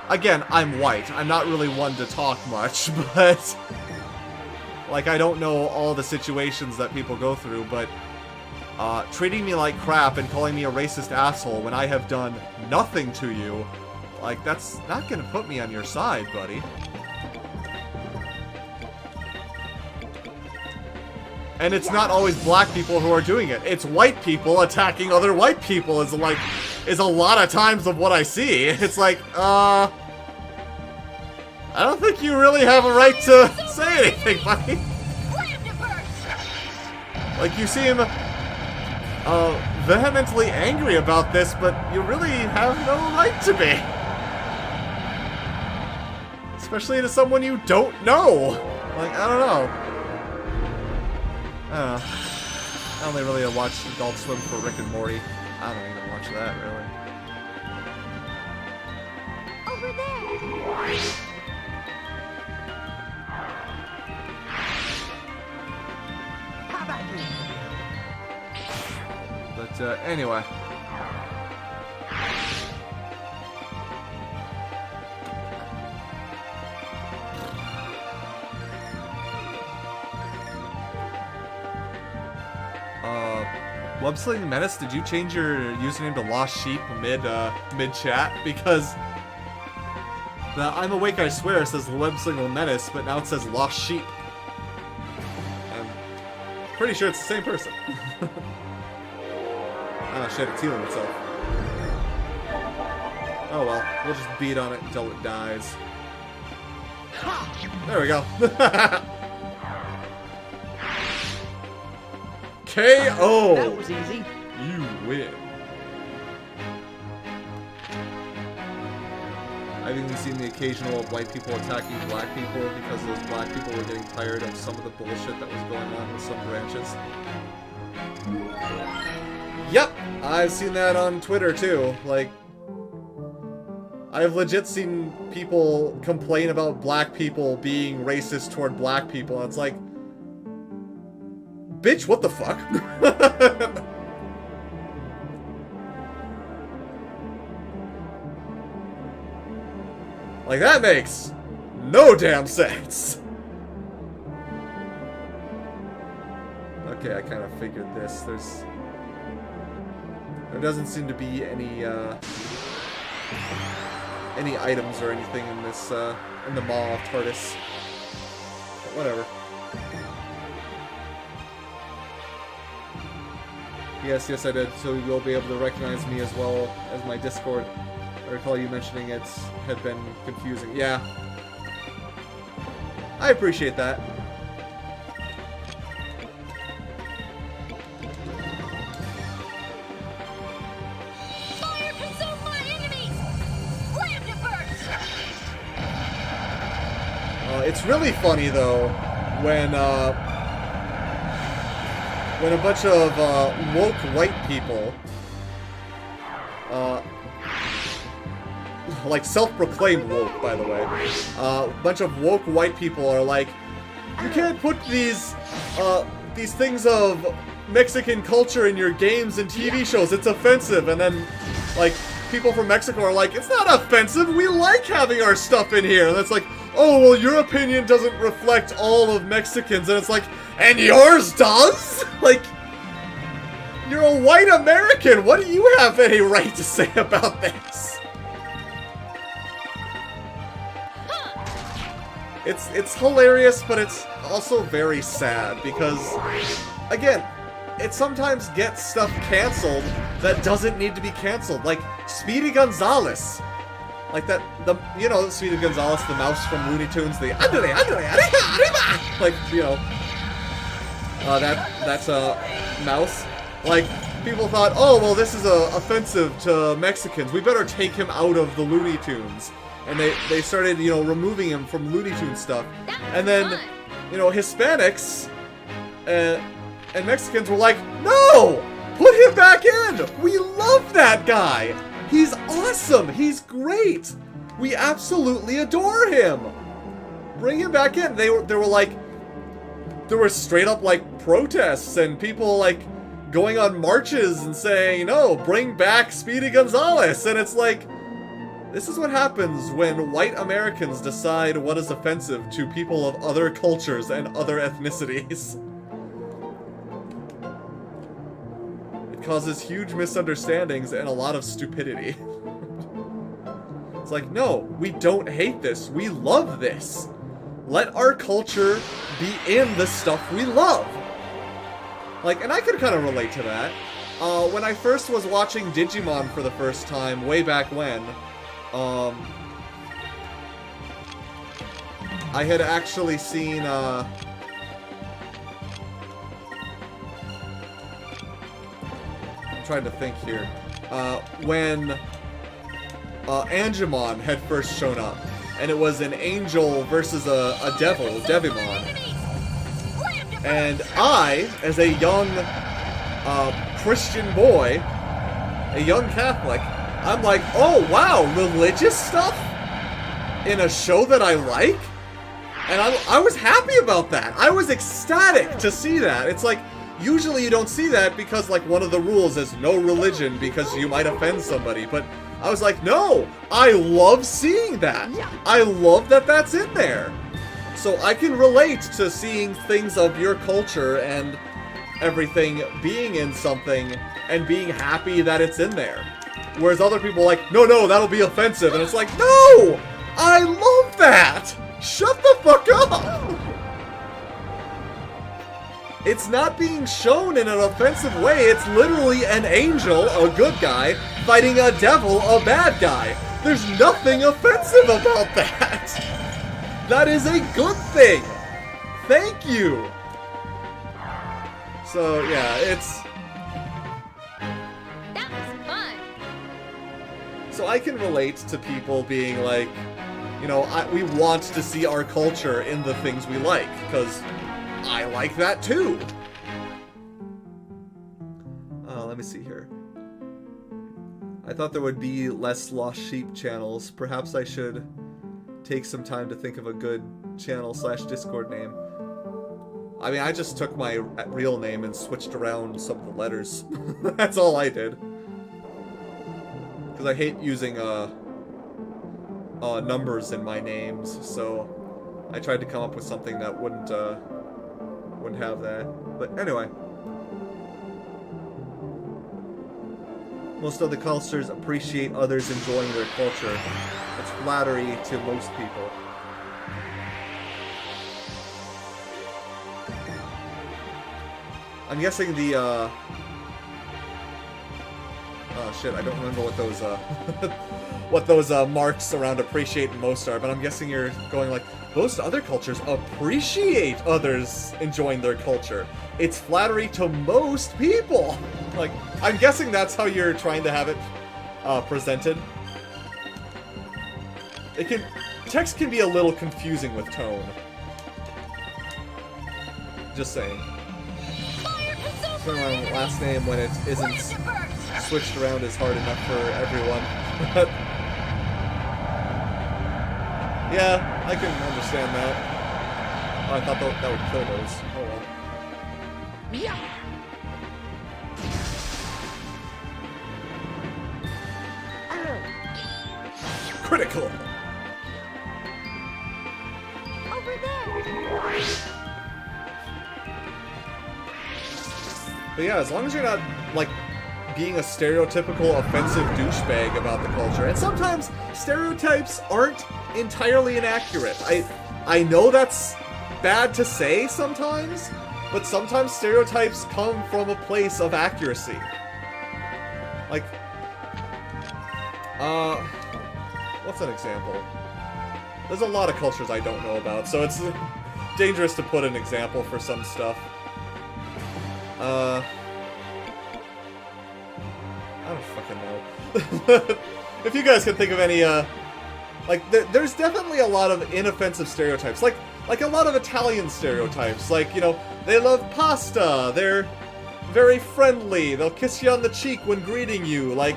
again, I'm white. I'm not really one to talk much, but like, I don't know all the situations that people go through, but treating me like crap and calling me a racist asshole when I have done nothing to you, like, that's not gonna put me on your side, buddy. And it's not always black people who are doing it. It's white people attacking other white people is a lot of times of what I see. It's like, I don't think you really have a right to say anything, buddy. Like, you seem vehemently angry about this, but you really have no right to be. Especially to someone you don't know. Like, I don't know. I only really watch Adult Swim for Rick and Morty. I don't even watch that, really. Over there. How about you? But, anyway. Websling Menace, did you change your username to Lost Sheep mid-chat? Because the I'm Awake I Swear says Websling Menace, but now it says Lost Sheep. And Pretty sure it's the same person. Oh shit, it's healing itself. Oh well, we'll just beat on it until it dies. There we go. KO! That was easy. You win. I've even seen the occasional white people attacking black people because those black people were getting tired of some of the bullshit that was going on with some branches. Yep, I've seen that on Twitter too. Like, I've legit seen people complain about black people being racist toward black people. And it's like, bitch, what the fuck? Like, that makes no damn sense. Okay, I kind of figured this. There doesn't seem to be any items or anything in this, in the Maw of TARDIS. But whatever. Yes, I did, so you will be able to recognize me as well as my Discord. I recall you mentioning it had been confusing. Yeah. I appreciate that. Fire consume my enemies! Let him burst! It's really funny, though, when a bunch of woke white people, like self-proclaimed woke, by the way, a bunch of woke white people are like, you can't put these things of Mexican culture in your games and TV shows, it's offensive. And then, like, people from Mexico are like, it's not offensive, we like having our stuff in here. And it's like, oh, well, your opinion doesn't reflect all of Mexicans. And it's like, and yours does? Like, you're a white American, what do you have any right to say about this? It's hilarious, but it's also very sad, because, again, it sometimes gets stuff canceled that doesn't need to be canceled. Like, Speedy Gonzales. Like that, you know, Speedy Gonzales, the mouse from Looney Tunes, the like, you know, that's a mouse. Like, people thought, oh, well, this is offensive to Mexicans, we better take him out of the Looney Tunes. And they started, you know, removing him from Looney Tunes stuff. And then, you know, Hispanics and Mexicans were like, no! Put him back in! We love that guy! He's awesome! He's great! We absolutely adore him! Bring him back in! There were straight up, like, protests and people, like, going on marches and saying, no, bring back Speedy Gonzales! And it's like, this is what happens when white Americans decide what is offensive to people of other cultures and other ethnicities. It causes huge misunderstandings and a lot of stupidity. It's like, no, we don't hate this. We love this. Let our culture be in the stuff we love. Like, and I could kind of relate to that. When I first was watching Digimon for the first time, way back when, I had actually seen, I'm trying to think here, when, Angemon had first shown up, and it was an angel versus a devil, Devimon, and I, as a young, Christian boy, a young Catholic, I'm like, oh wow, religious stuff in a show that I like? And I was happy about that. I was ecstatic to see that. It's like, usually you don't see that because, like, one of the rules is no religion because you might offend somebody. But I was like, no, I love seeing that. I love that that's in there. So I can relate to seeing things of your culture and everything being in something and being happy that it's in there. Whereas other people are like, no, that'll be offensive. And it's like, no! I love that! Shut the fuck up! It's not being shown in an offensive way. It's literally an angel, a good guy, fighting a devil, a bad guy. There's nothing offensive about that. That is a good thing. Thank you. So, yeah, it's... That was fun. So I can relate to people being like, you know, we want to see our culture in the things we like, because I like that too. Let me see here. I thought there would be less Lost Sheep channels. Perhaps I should take some time to think of a good channel/Discord name. I mean, I just took my real name and switched around some of the letters. That's all I did. Because I hate using numbers in my names, so I tried to come up with something that wouldn't have that. But anyway. Most other cultures appreciate others enjoying their culture. It's flattery to most people. I'm guessing the, oh shit, I don't remember what those, what those, marks around appreciate most are, but I'm guessing you're going like, most other cultures appreciate others enjoying their culture. It's flattery to most people! Like, I'm guessing that's how you're trying to have it, presented. Text can be a little confusing with tone. Just saying. So my last name when it isn't switched around is hard enough for everyone. Yeah, I can understand that. Oh, I thought that would kill those. Oh well. Yeah. Critical! Over there. But yeah, as long as you're not, like, being a stereotypical offensive douchebag about the culture. And sometimes stereotypes aren't entirely inaccurate. I know that's bad to say sometimes, but sometimes stereotypes come from a place of accuracy. Like, what's an example? There's a lot of cultures I don't know about, so it's dangerous to put an example for some stuff. I don't fucking know. If you guys can think of any, like, there's definitely a lot of inoffensive stereotypes. Like a lot of Italian stereotypes. Like, you know, they love pasta, they're very friendly, they'll kiss you on the cheek when greeting you. Like,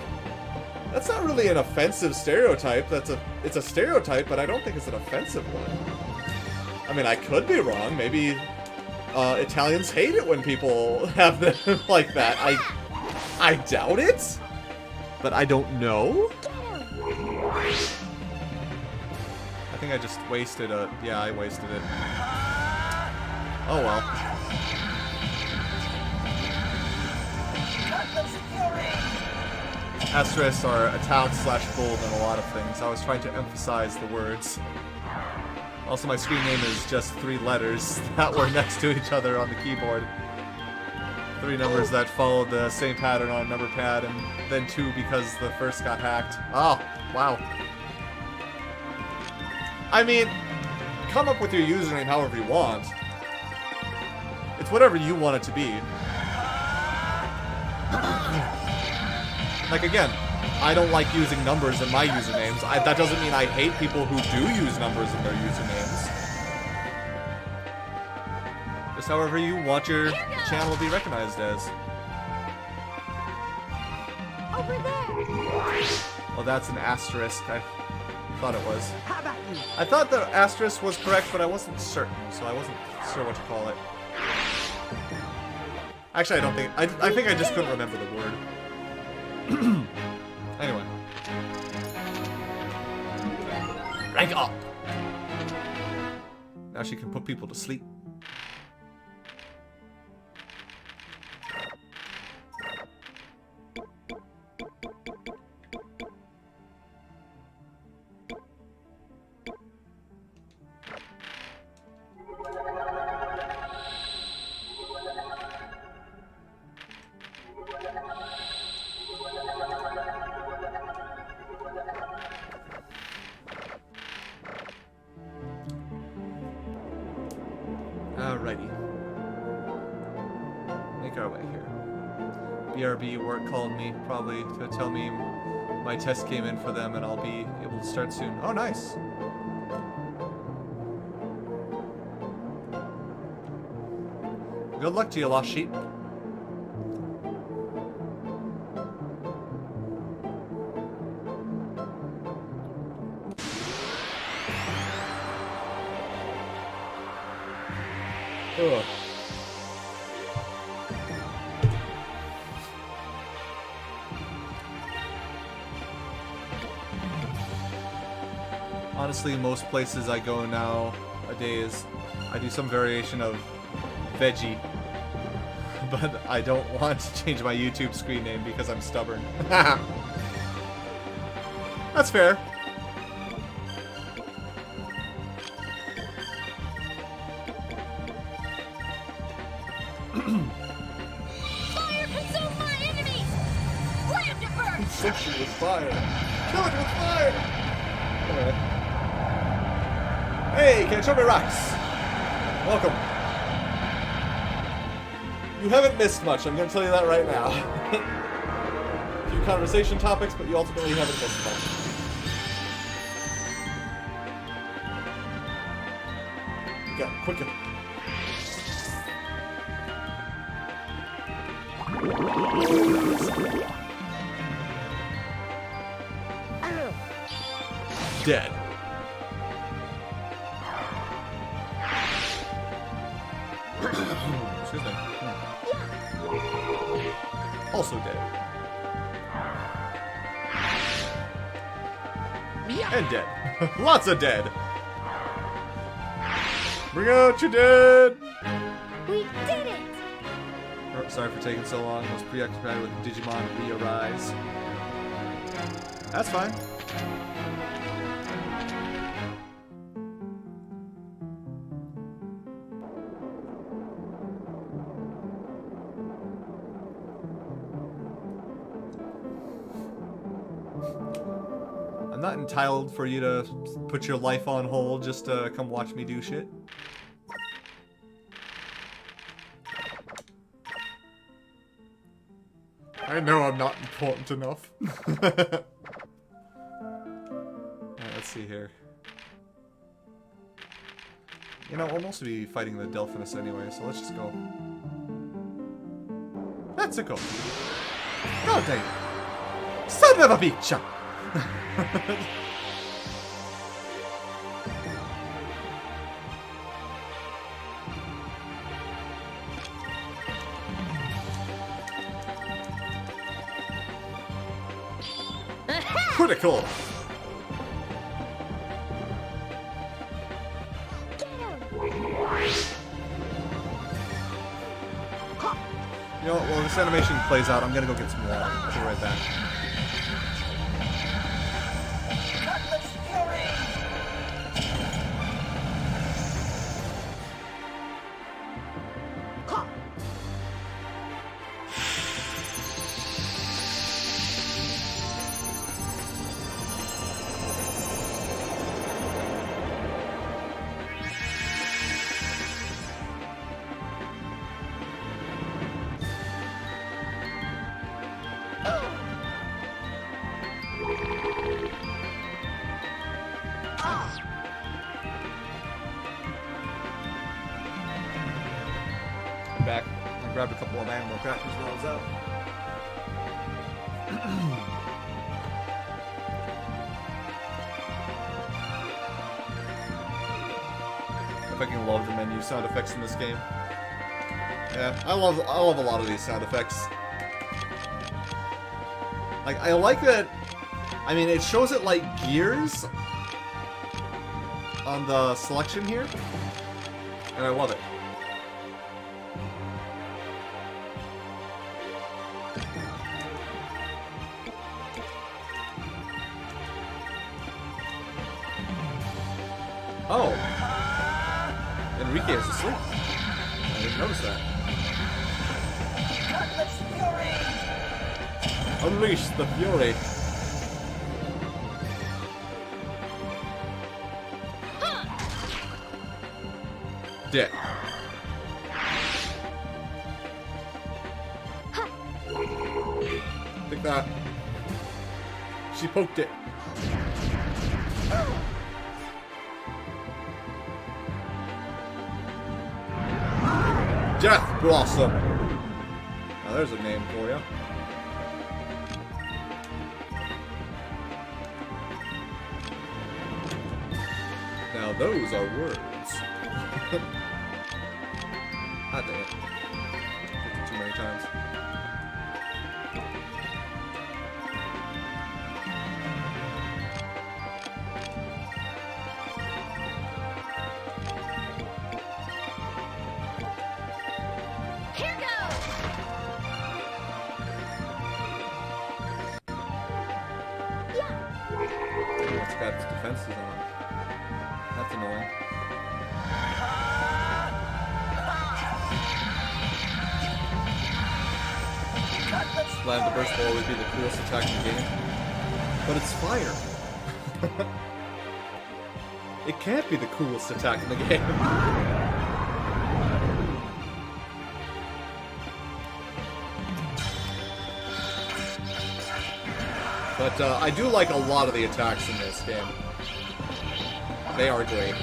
that's not really an offensive stereotype. It's a stereotype, but I don't think it's an offensive one. I mean, I could be wrong. Maybe Italians hate it when people have them like that. I doubt it, but I don't know. I think I just wasted yeah, I wasted it. Oh well. Asterisks are italic/bold in a lot of things. I was trying to emphasize the words. Also, my screen name is just 3 letters that were next to each other on the keyboard. 3 numbers that followed the same pattern on a number pad, and then 2 because the first got hacked. Oh, wow. I mean, come up with your username however you want. It's whatever you want it to be. Like, again, I don't like using numbers in my usernames. That doesn't mean I hate people who do use numbers in their usernames. Just however you want your channel to be recognized as. Over there. Oh, that's an asterisk. I thought it was. I thought the asterisk was correct, but I wasn't certain, so I wasn't sure what to call it. Actually, I don't think... I think I just couldn't remember the word. Anyway. Rank up! Now she can put people to sleep. here? BRB work called me, probably to tell me my test came in for them and I'll be able to start soon. Oh, nice. Good luck to you, lost sheep. Ugh. Honestly, most places I go nowadays, I do some variation of veggie, but I don't want to change my YouTube screen name because I'm stubborn. That's fair. Fire consume my enemies! Let him burn! Sushi with fire. Kill it with fire! Alright. Hey, can you show me rocks? Welcome. You haven't missed much, I'm going to tell you that right now. A few conversation topics, but you ultimately haven't missed much. You got quicker. Dead. Excuse me. Also dead. And dead. Lots of dead. Bring out your dead. We did it! Oh, sorry for taking so long. I was preoccupied with Digimon Re-Arise. That's fine. I'm not entitled for you to put your life on hold just to come watch me do shit. I know I'm not important enough. Alright, let's see here. You know, we'll mostly be fighting the Delphinus anyway, so let's just go. Let's go. Go, Dave. Son of a bitch! Critical! You know what, while this animation plays out, I'm gonna go get some water. I'll be right back. Back. I grabbed a couple of animal crackers while I was out. I fucking love the menu sound effects in this game. Yeah, I love a lot of these sound effects. Like, I like that. I mean, it shows it like gears on the selection here, and I love it. Oh. Enrique is asleep. I didn't notice that. Unleash the fury. Dead. like that. She poked it. Death Blossom. Now there's a name for you. Now those are words. Ah, dang it. Did it too many times. Here goes! Oh, it's got its defenses on. That's annoying. Land the burst ball would be the coolest attack in the game. But it's fire. It can't be the coolest attack in the game. But I do like a lot of the attacks in this game. They are great.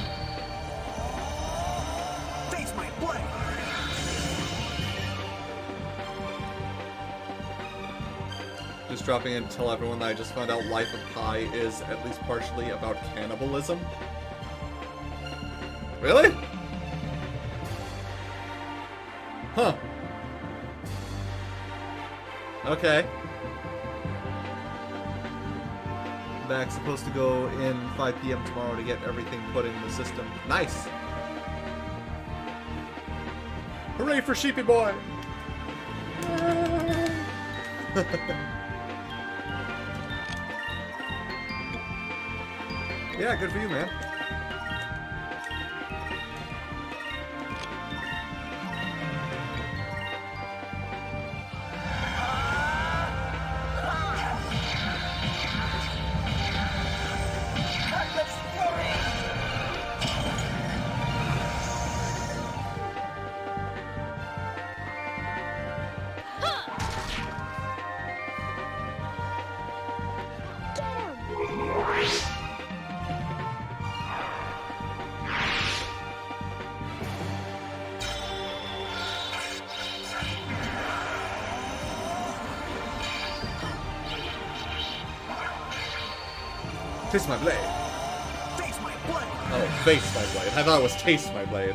Face my blade! Just dropping in to tell everyone that I just found out Life of Pi is at least partially about cannibalism. Really? Huh. Okay. Back supposed to go in 5 p.m. tomorrow to get everything put in the system. Nice! Hooray for Sheepy Boy! Yeah, good for you, man. Taste my blade. Face my blade! Oh, face my blade. I thought it was taste my blade.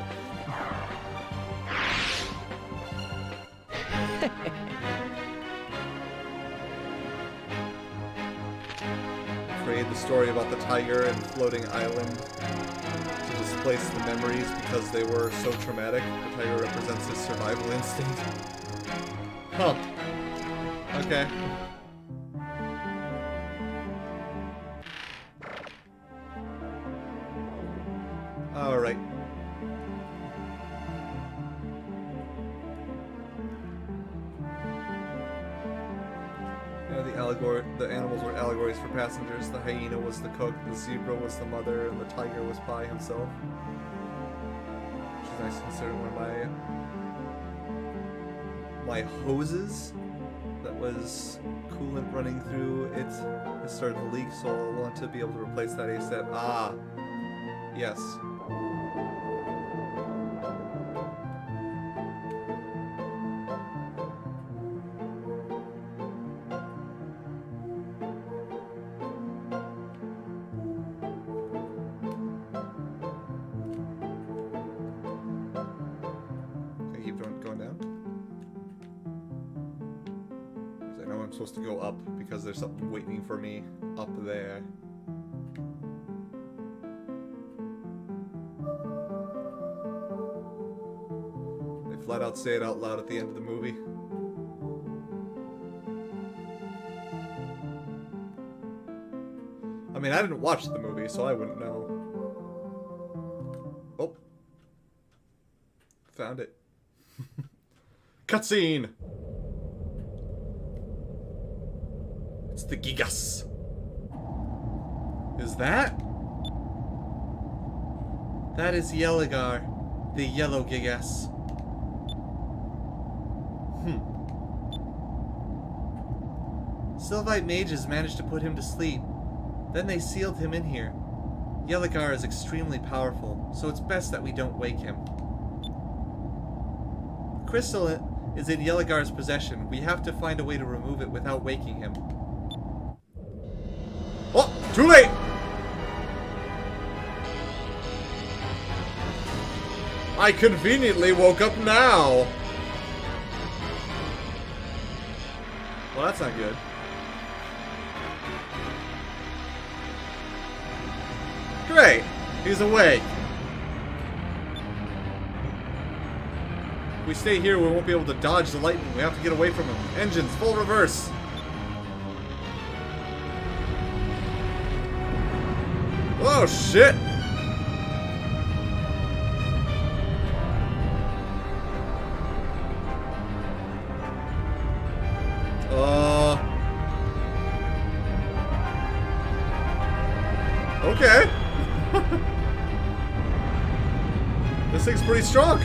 Create the story about the tiger and floating island to displace the memories because they were so traumatic. The tiger represents his survival instinct. Huh. Okay. Alright. The animals were allegories for passengers. The hyena was the cook, the zebra was the mother, and the tiger was Pi himself. Which is nice considering one of my hoses that was coolant running through it has started to leak, so I want to be able to replace that ASAP. Ah, yes. Supposed to go up because there's something waiting for me up there. They flat out say it out loud at the end of the movie. I mean, I didn't watch the movie, so I wouldn't know. Oh. Found it. Cutscene! It's the Gigas. Is that? That is Yeligar, the yellow Gigas. Sylvite mages managed to put him to sleep. Then they sealed him in here. Yeligar is extremely powerful, so it's best that we don't wake him. The crystal is in Yeligar's possession. We have to find a way to remove it without waking him. Oh, too late! I conveniently woke up now! Well, that's not good. Great! He's awake. If we stay here, we won't be able to dodge the lightning. We have to get away from him. Engines, full reverse! Oh, shit! Okay. This thing's pretty strong.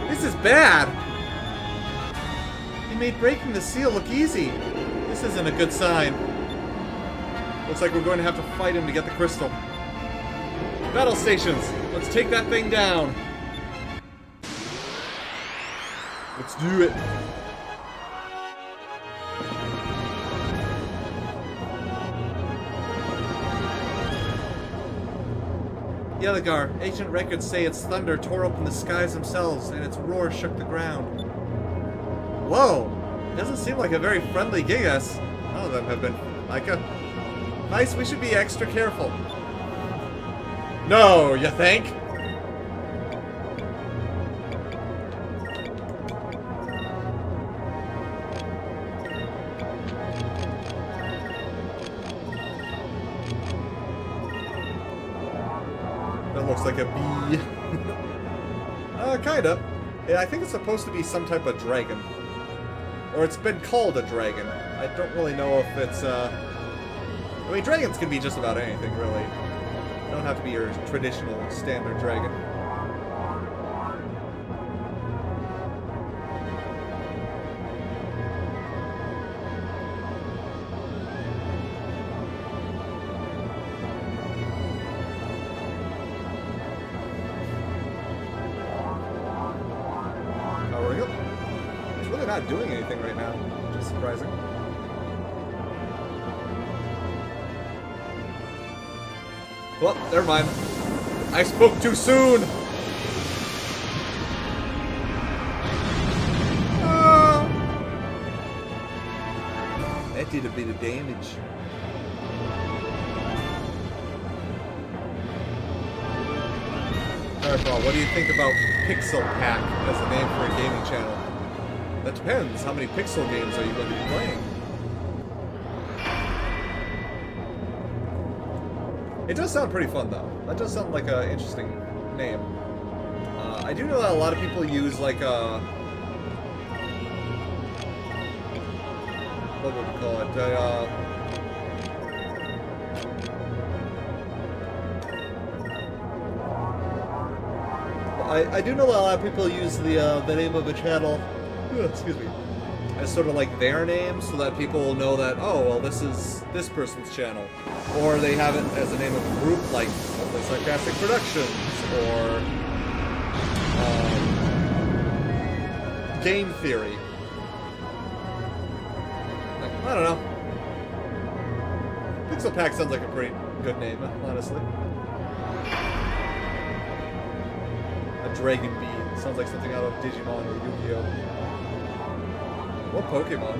This is bad. He made breaking the seal look easy. This isn't a good sign. Looks like we're going to have to fight him to get the crystal. Battle stations. Let's take that thing down. Let's do it. Yeligar, ancient records say its thunder tore open the skies themselves, and its roar shook the ground. Whoa! Doesn't seem like a very friendly Gigas. None of them have been like a... Nice, we should be extra careful. No, you think? That looks like a bee. Kinda. Yeah, I think it's supposed to be some type of dragon. Or it's been called a dragon. I don't really know if it's, I mean, dragons can be just about anything, really. They don't have to be your traditional standard dragon. Powering up. It's really not doing anything right now, which is surprising. Well, never mind. I spoke too soon! That did a bit of damage. Tauberpa, what do you think about Pixel Pack as a name for a gaming channel? That depends. How many Pixel games are you going to be playing? It does sound pretty fun, though. That does sound like an interesting name. I do know that a lot of people use, like, what would we call it? I do know that a lot of people use the name of a channel, excuse me, as sort of like their name, so that people will know that, oh, well, this is this person's channel. Or they have it as the name of a group, like Sarcastic Productions, or Game Theory. I don't know. Pixel Pack sounds like a pretty good name, honestly. A Dragon Bee. Sounds like something out of Digimon or Yu-Gi-Oh! Or Pokemon.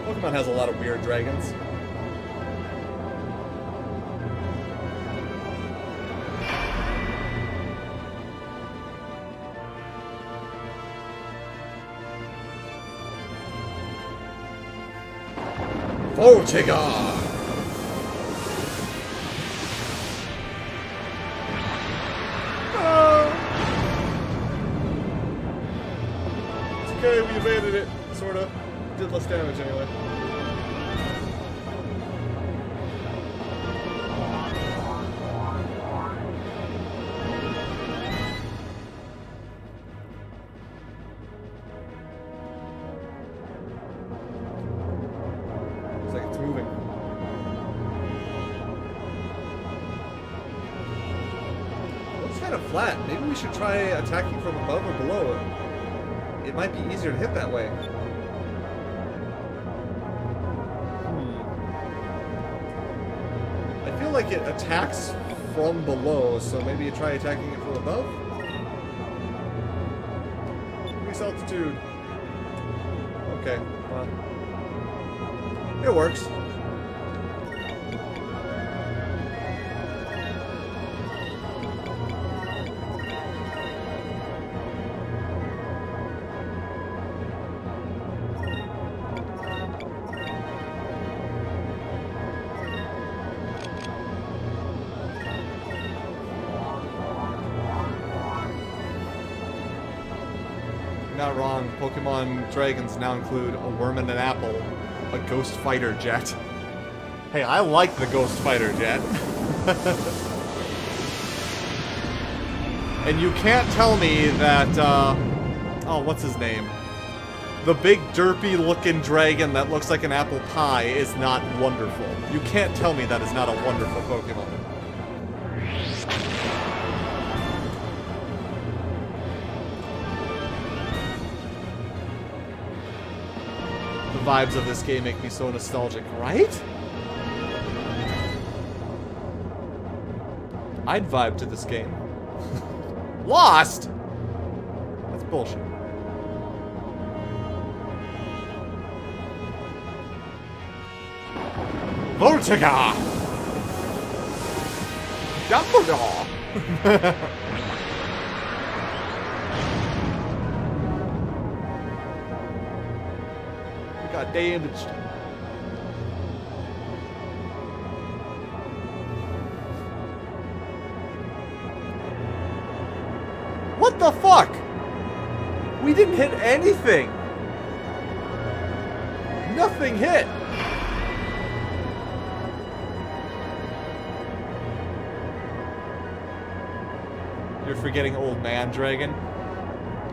Pokemon has a lot of weird dragons. Voltiga! It's okay, we evaded it, sorta. Did less damage anyway. flat. Maybe we should try attacking from above or below. It might be easier to hit that way. I feel like it attacks from below, so maybe you try attacking it from above? Increase altitude. Okay, well. It works. Not wrong. Pokemon Dragons now include a worm and an apple, a ghost fighter jet. Hey, I like the ghost fighter jet. And you can't tell me that, oh, what's his name? The big derpy looking dragon that looks like an apple pie is not wonderful. You can't tell me that is not a wonderful Pokemon. The vibes of this game make me so nostalgic, right? I'd vibe to this game. Lost? That's bullshit. Voltiga! Dumbledore! We got damaged. What the fuck? We didn't hit anything. Nothing hit. You're forgetting Old Man Dragon?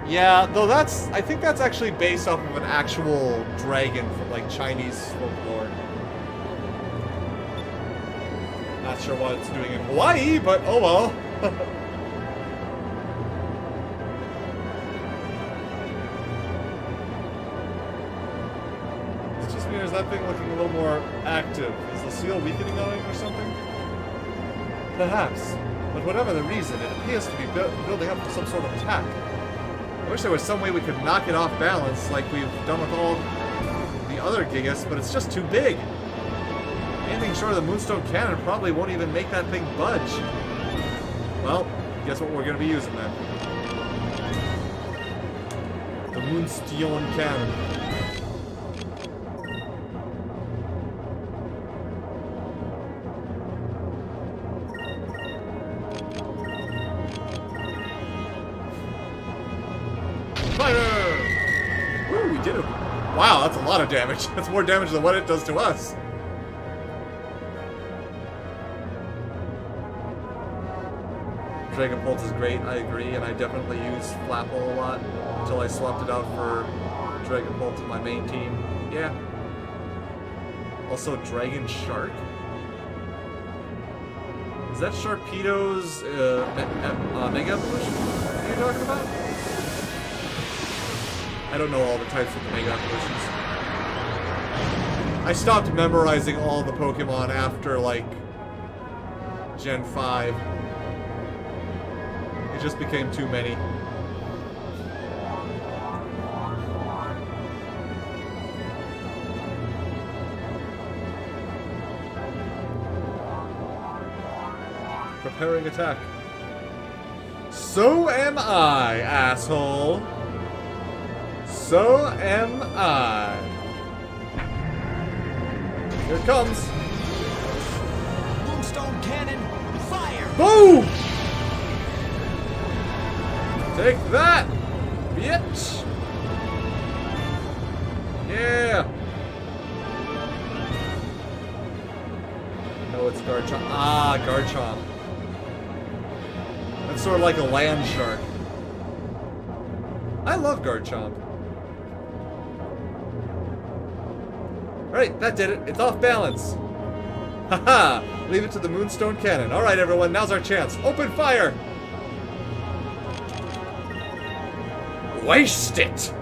Yeah, though that's... I think that's actually based off of an actual dragon from, like, Chinese folklore. Not sure what it's doing in Hawaii, but oh well. It's just me, or is that thing looking a little more active? Is the seal weakening on it or something? Perhaps. But whatever the reason, it appears to be building up to some sort of attack. I wish there was some way we could knock it off balance like we've done with all the other Gigas, but it's just too big. Anything short of the Moonstone Cannon probably won't even make that thing budge. Well, guess what we're going to be using then? The Moonstone Cannon. Wow, that's a lot of damage. That's more damage than what it does to us. Dragonbolt is great, I agree, and I definitely use Flapple a lot until I swapped it out for Dragonbolt in my main team. Yeah. Also, Dragon Shark. Is that Sharpedo's Mega Evolution you're talking about? I don't know all the types of the Mega Evolutions. I stopped memorizing all the Pokemon after, like, Gen 5. It just became too many. Preparing attack. So am I, asshole. So am I. Here it comes. Moonstone Cannon, fire! Boom! Take that, bitch! Yeah! No, it's Garchomp. Ah, Garchomp. That's sort of like a land shark. I love Garchomp. Alright, that did it. It's off balance. Haha! Leave it to the Moonstone Cannon. Alright, everyone, now's our chance. Open fire! Waste it!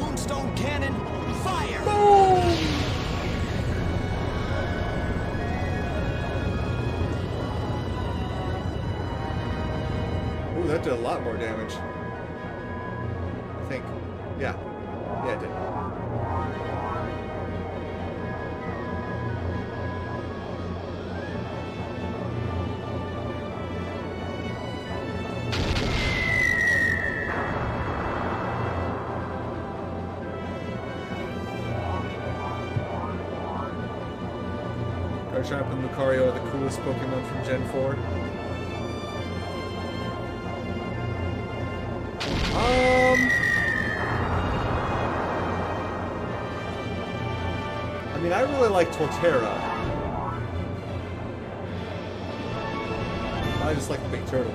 Moonstone cannon, fire! Ooh, that did a lot more damage. I think. Yeah. Yeah, it did. Garchomp and Lucario are the coolest Pokemon from Gen 4. I mean, I really like Torterra. I just like the big turtle.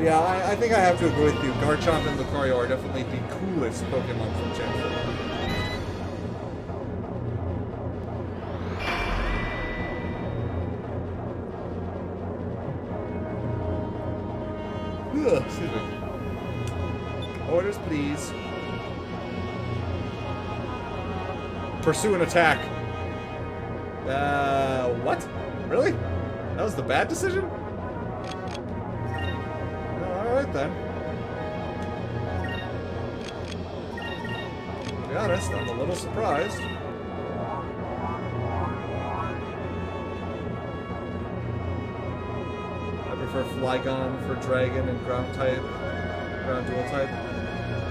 Yeah, I think I have to agree with you. Garchomp and Lucario are definitely the coolest Pokemon from Gen 4. Ugh, excuse me. Orders, please. Pursue an attack. What? Really? That was the bad decision? Alright then. To be honest, I'm a little surprised. I prefer Flygon for Dragon and Ground type, Ground Dual type.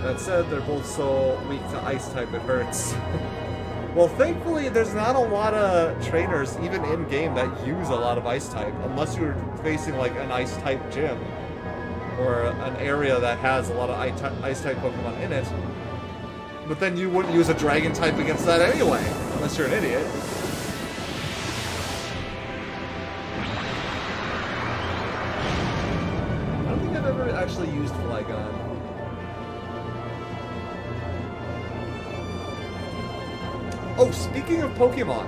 That said, they're both so weak to Ice type it hurts. Well, thankfully, there's not a lot of trainers, even in-game, that use a lot of Ice-type, unless you're facing, like, an Ice-type gym, or an area that has a lot of Ice-type Pokemon in it. But then you wouldn't use a Dragon-type against that anyway, unless you're an idiot. I don't think I've ever actually used Flygon. Oh, speaking of Pokemon,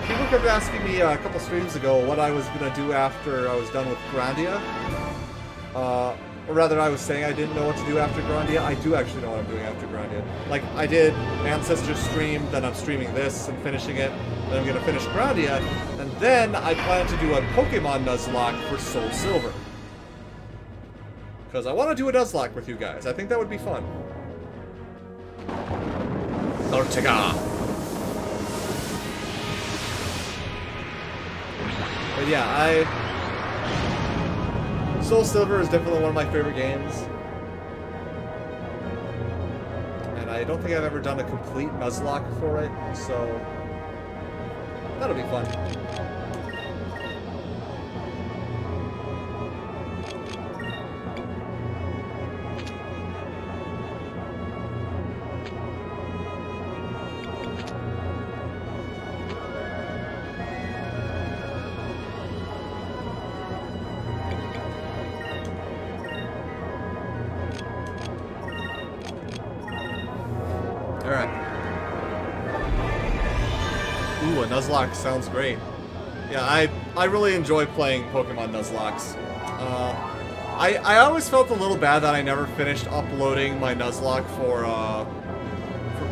people kept asking me a couple streams ago what I was gonna do after I was done with Arcadia. Or rather, I was saying I didn't know what to do after Arcadia. I do actually know what I'm doing after Arcadia. Like, I did Ancestor stream, then I'm streaming this and finishing it, then I'm gonna finish Arcadia, and then I plan to do a Pokemon Nuzlocke for Soul Silver. Because I want to do a Nuzlocke with you guys. I think that would be fun. Ortega. But yeah, Soul Silver is definitely one of my favorite games. And I don't think I've ever done a complete Nuzlocke for it, so that'll be fun. Ooh, a Nuzlocke sounds great. Yeah, I really enjoy playing Pokemon Nuzlocks. I always felt a little bad that I never finished uploading my Nuzlocke for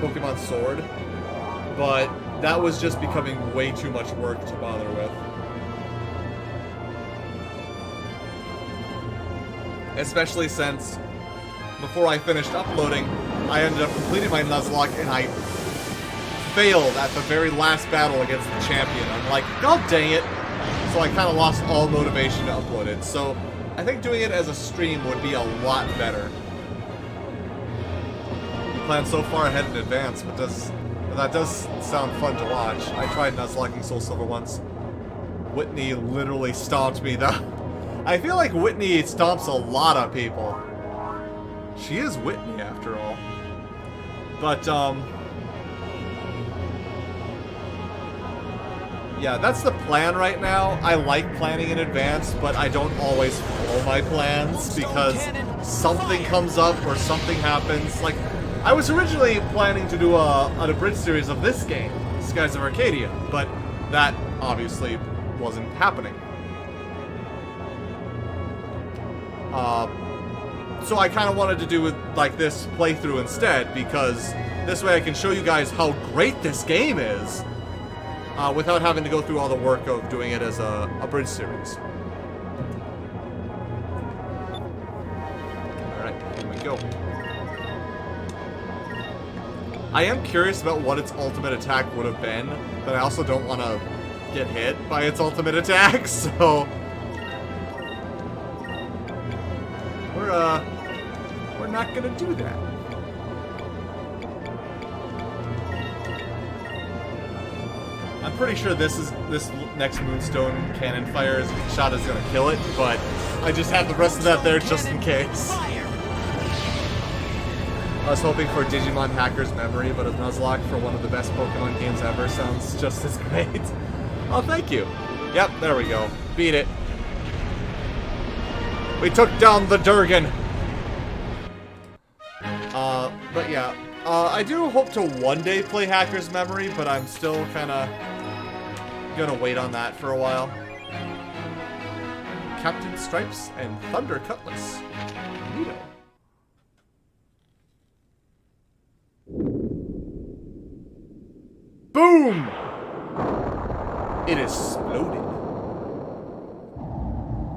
Pokemon Sword, but that was just becoming way too much work to bother with. Especially since, before I finished uploading, I ended up completing my Nuzlocke and I failed at the very last battle against the champion. I'm like, god dang it! So I kind of lost all motivation to upload it. So I think doing it as a stream would be a lot better. You plan so far ahead in advance, but that does sound fun to watch. I tried Nuzlocking Soul Silver once. Whitney literally stomped me though. I feel like Whitney stomps a lot of people. She is Whitney after all. But Yeah, that's the plan right now. I like planning in advance, but I don't always follow my plans because something comes up or something happens. Like, I was originally planning to do an abridged series of this game, Skies of Arcadia, but that obviously wasn't happening. So I kind of wanted to do like this playthrough instead, because this way I can show you guys how great this game is. Without having to go through all the work of doing it as a bridge series. Alright, here we go. I am curious about what its ultimate attack would have been, but I also don't want to get hit by its ultimate attack, so... We're not gonna do that. I'm pretty sure this next Moonstone cannon fire shot is gonna kill it, but I just have the rest of that there just in case. I was hoping for Digimon Hacker's memory, but a Nuzlocke for one of the best Pokemon games ever sounds just as great. Oh, thank you. Yep, there we go. Beat it. We took down the Durgan. But yeah. I do hope to one day play Hacker's Memory, but I'm still kinda gonna wait on that for a while. Captain Stripes and Thunder Cutlass. Neato. Boom! It exploded.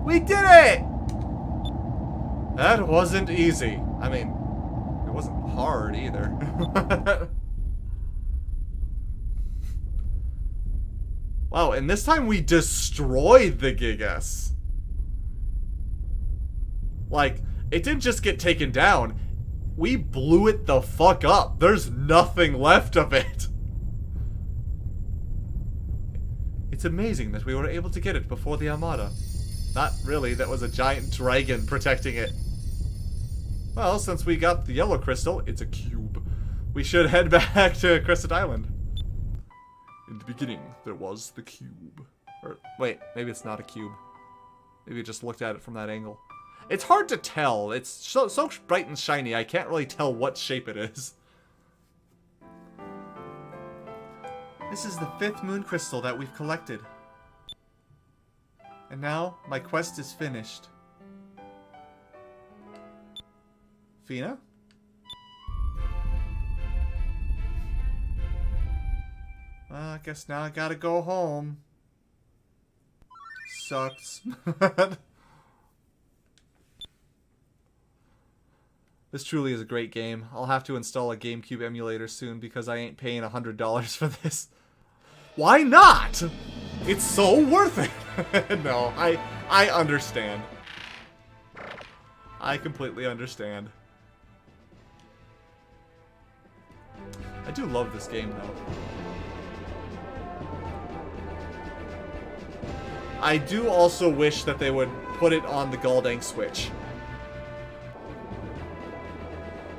We did it! That wasn't easy. I mean, it wasn't hard either. Wow, and this time we destroyed the Gigas. Like, it didn't just get taken down. We blew it the fuck up. There's nothing left of it. It's amazing that we were able to get it before the Armada. Not really, that was a giant dragon protecting it. Well, since we got the yellow crystal, it's a cube. We should head back to Crescent Island. In the beginning, there was the cube. Or, wait, maybe it's not a cube. Maybe I just looked at it from that angle. It's hard to tell. It's so bright and shiny, I can't really tell what shape it is. This is the 5th moon crystal that we've collected. And now, my quest is finished. Fina? Well, I guess now I gotta go home. Sucks. This truly is a great game. I'll have to install a GameCube emulator soon because I ain't paying $100 for this. Why not? It's so worth it. No, I understand. I completely understand. I do love this game, though. I do also wish that they would put it on the Galdang Switch.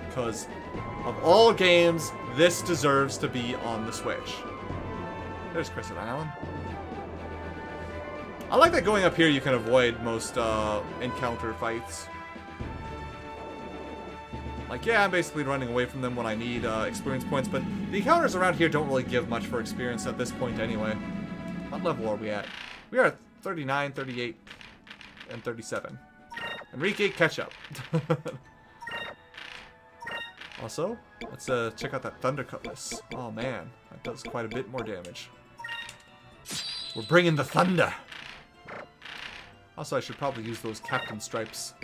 Because of all games, this deserves to be on the Switch. There's Crescent Island. I like that going up here you can avoid most encounter fights. Like, yeah, I'm basically running away from them when I need experience points, but the encounters around here don't really give much for experience at this point anyway. What level are we at? We are at 39, 38, and 37. Enrique, catch up. Also, let's check out that Thunder Cutlass. Oh man, that does quite a bit more damage. We're bringing the thunder! Also, I should probably use those Captain Stripes.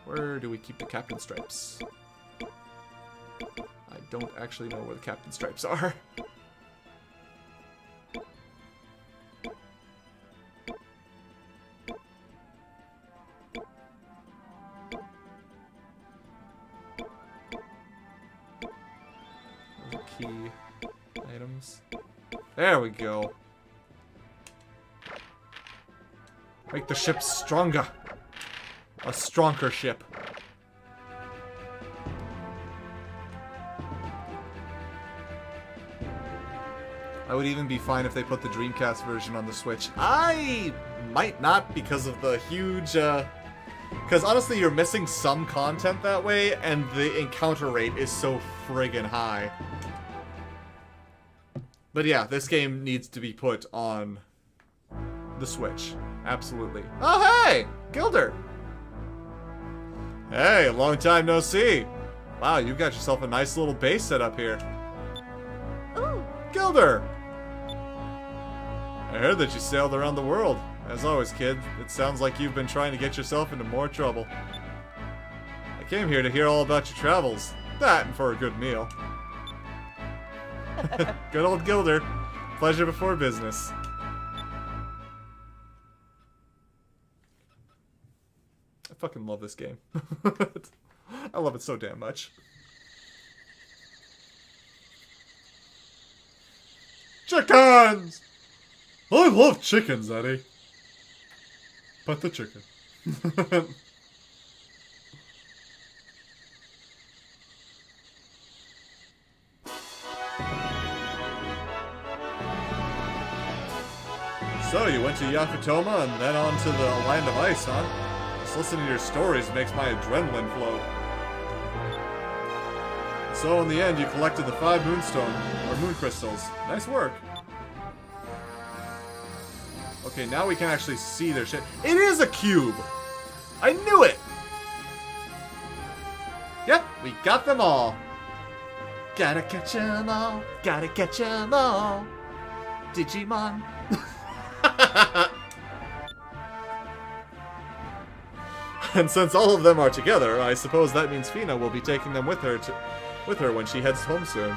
Where do we keep the Captain Stripes? I don't actually know where the Captain Stripes are. Key items. There we go. Make the ship stronger. A stronger ship. I I would even be fine if they put the Dreamcast version on the Switch. I might not because of the huge, because honestly you're missing some content that way, and the encounter rate is so friggin' high. But yeah, this game needs to be put on the Switch. Absolutely. Oh, hey! Gilder! Hey, long time no see. Wow, you've got yourself a nice little base set up here. Ooh. Gilder! I heard that you sailed around the world. As always, kid, it sounds like you've been trying to get yourself into more trouble. I came here to hear all about your travels. That and for a good meal. Good old Gilder. Pleasure before business. I fucking love this game. I love it so damn much. Chickens! I love chickens, Eddie. But the chicken. So, you went to Yakutoma and then on to the Land of Ice, huh? Just listening to your stories makes my adrenaline flow. So, in the end, you collected the 5 moonstone, or moon crystals. Nice work. Okay, now we can actually see their shit. It is a cube! I knew it! Yep, we got them all. Gotta catch 'em all. Gotta catch 'em all. Digimon. And since all of them are together, I suppose that means Fina will be taking them with her when she heads home soon.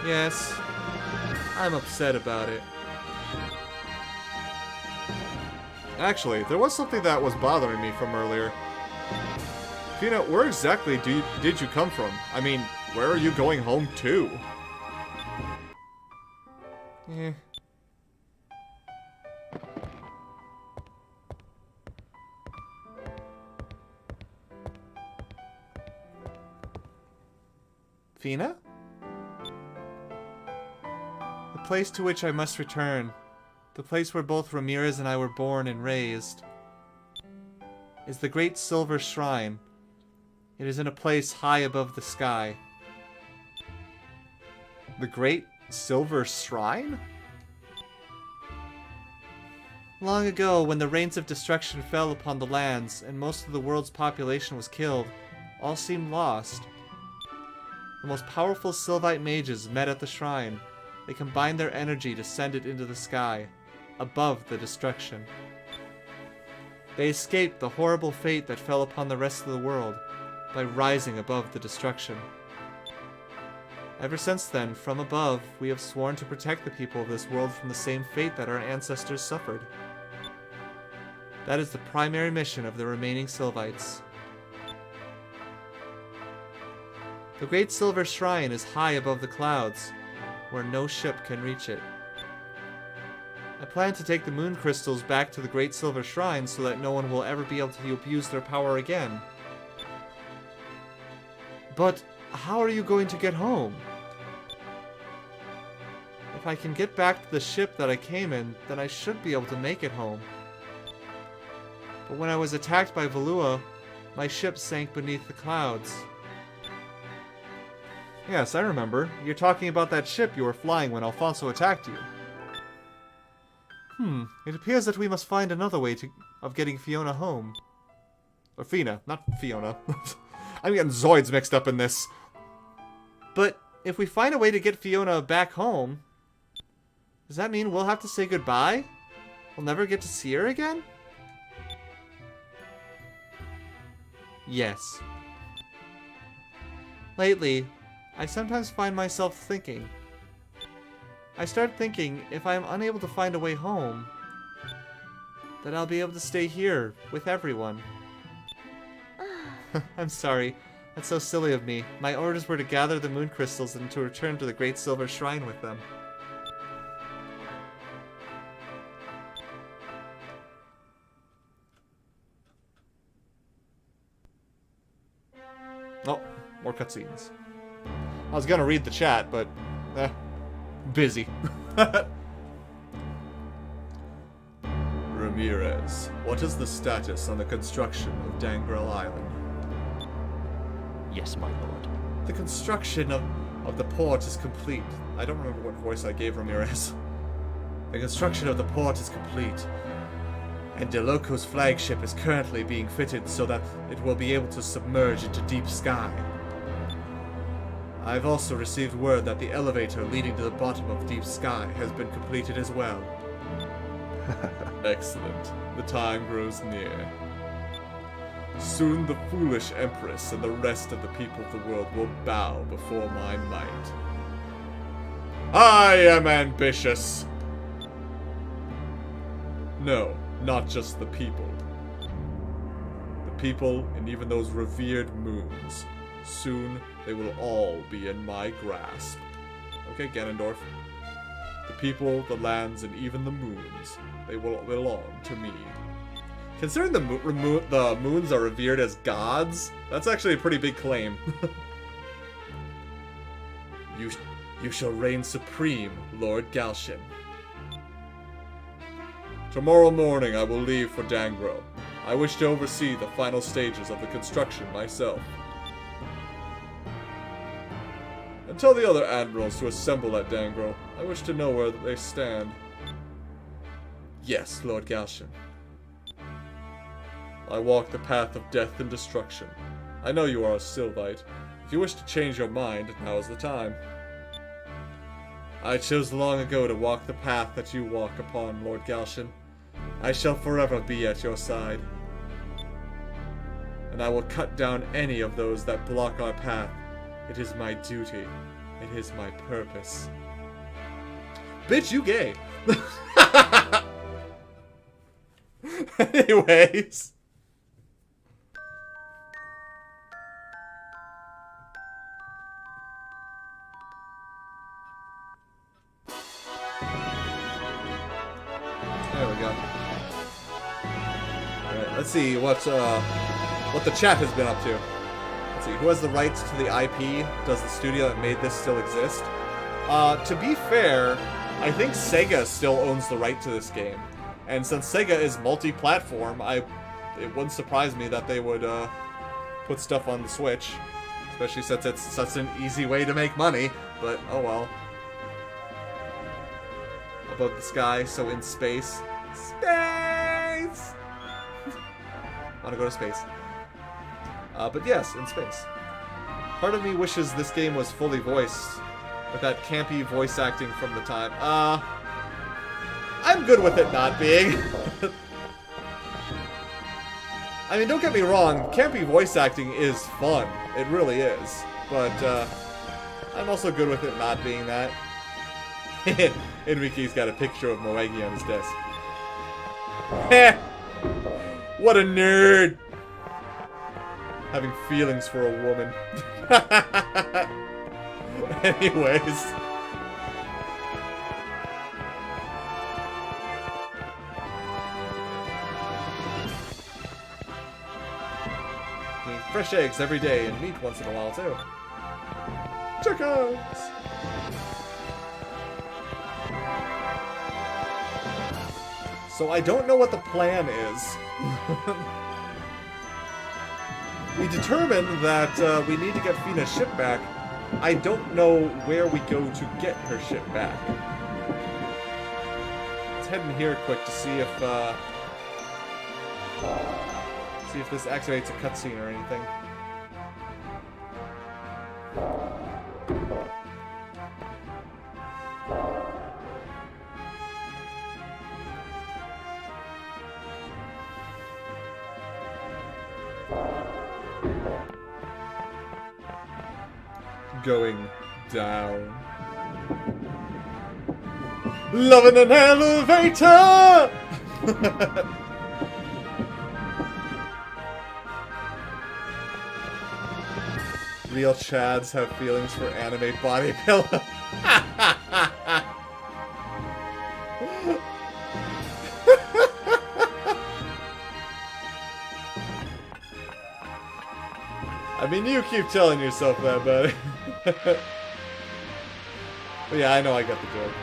Yes, I'm upset about it. Actually, there was something that was bothering me from earlier. Fina, where exactly did you come from? I mean, where are you going home to? Eh. Fina? The place to which I must return, the place where both Ramirez and I were born and raised, is the Great Silver Shrine. It is in a place high above the sky. The Great Silver Shrine? Long ago, when the rains of destruction fell upon the lands and most of the world's population was killed, all seemed lost. The most powerful Sylvite mages met at the shrine. They combined their energy to send it into the sky, above the destruction. They escaped the horrible fate that fell upon the rest of the world by rising above the destruction. Ever since then, from above, we have sworn to protect the people of this world from the same fate that our ancestors suffered. That is the primary mission of the remaining Sylvites. The Great Silver Shrine is high above the clouds, where no ship can reach it. I plan to take the moon crystals back to the Great Silver Shrine so that no one will ever be able to abuse their power again. But how are you going to get home? If I can get back to the ship that I came in, then I should be able to make it home. But when I was attacked by Valua, my ship sank beneath the clouds. Yes, I remember. You're talking about that ship you were flying when Alfonso attacked you. It appears that we must find another way of getting Fiona home. Or Fina, not Fiona. I'm getting Zoids mixed up in this. But if we find a way to get Fiona back home, does that mean we'll have to say goodbye? We'll never get to see her again? Yes. Lately, I sometimes find myself thinking. I start thinking if I am unable to find a way home, that I'll be able to stay here with everyone. I'm sorry. That's so silly of me. My orders were to gather the moon crystals and to return to the Great Silver Shrine with them. Oh, more cutscenes. I was gonna read the chat, but busy. Ramirez, what is the status on the construction of Dangrel Island? Yes, my lord. The construction of the port is complete. I don't remember what voice I gave Ramirez. The construction of the port is complete, and De Loco's flagship is currently being fitted so that it will be able to submerge into deep sky. I've also received word that the elevator leading to the bottom of deep sky has been completed as well. Excellent. The time grows near. Soon the foolish Empress and the rest of the people of the world will bow before my might. I am ambitious! No, not just the people. The people and even those revered moons. Soon they will all be in my grasp. Okay, Ganondorf. The people, the lands, and even the moons, they will belong to me. Considering the moons are revered as gods, that's actually a pretty big claim. You shall reign supreme, Lord Galshin. Tomorrow morning I will leave for Dangro. I wish to oversee the final stages of the construction myself. And tell the other admirals to assemble at Dangro. I wish to know where they stand. Yes, Lord Galshin. I walk the path of death and destruction. I know you are a Sylvite. If you wish to change your mind, now is the time. I chose long ago to walk the path that you walk upon, Lord Galshin. I shall forever be at your side. And I will cut down any of those that block our path. It is my duty. It is my purpose. Bitch, you gay. Anyways. There we go. Alright, let's see what the chat has been up to. Let's see, who has the rights to the IP? Does the studio that made this still exist? To be fair, I think Sega still owns the right to this game. And since Sega is multi-platform, it wouldn't surprise me that they would put stuff on the Switch. Especially since it's such an easy way to make money, but oh well. Above the sky, so in space. Space! Wanna go to space. But yes, in space. Part of me wishes this game was fully voiced, with that campy voice acting from the time. I'm good with it not being. I mean, don't get me wrong, campy voice acting is fun. It really is. But, I'm also good with it not being that. Enrique's got a picture of Moegi on his desk. Heh! What a nerd! Having feelings for a woman. Anyways. Eat fresh eggs every day and meat once in a while too. Chickens! So I don't know what the plan is. We determined that we need to get Fina's ship back. I don't know where we go to get her ship back. Let's head in here quick to see if this activates a cutscene or anything. Going down. Loving an elevator! Real Chads have feelings for anime body pillow. I mean, you keep telling yourself that, buddy. But yeah, I know I got the joke.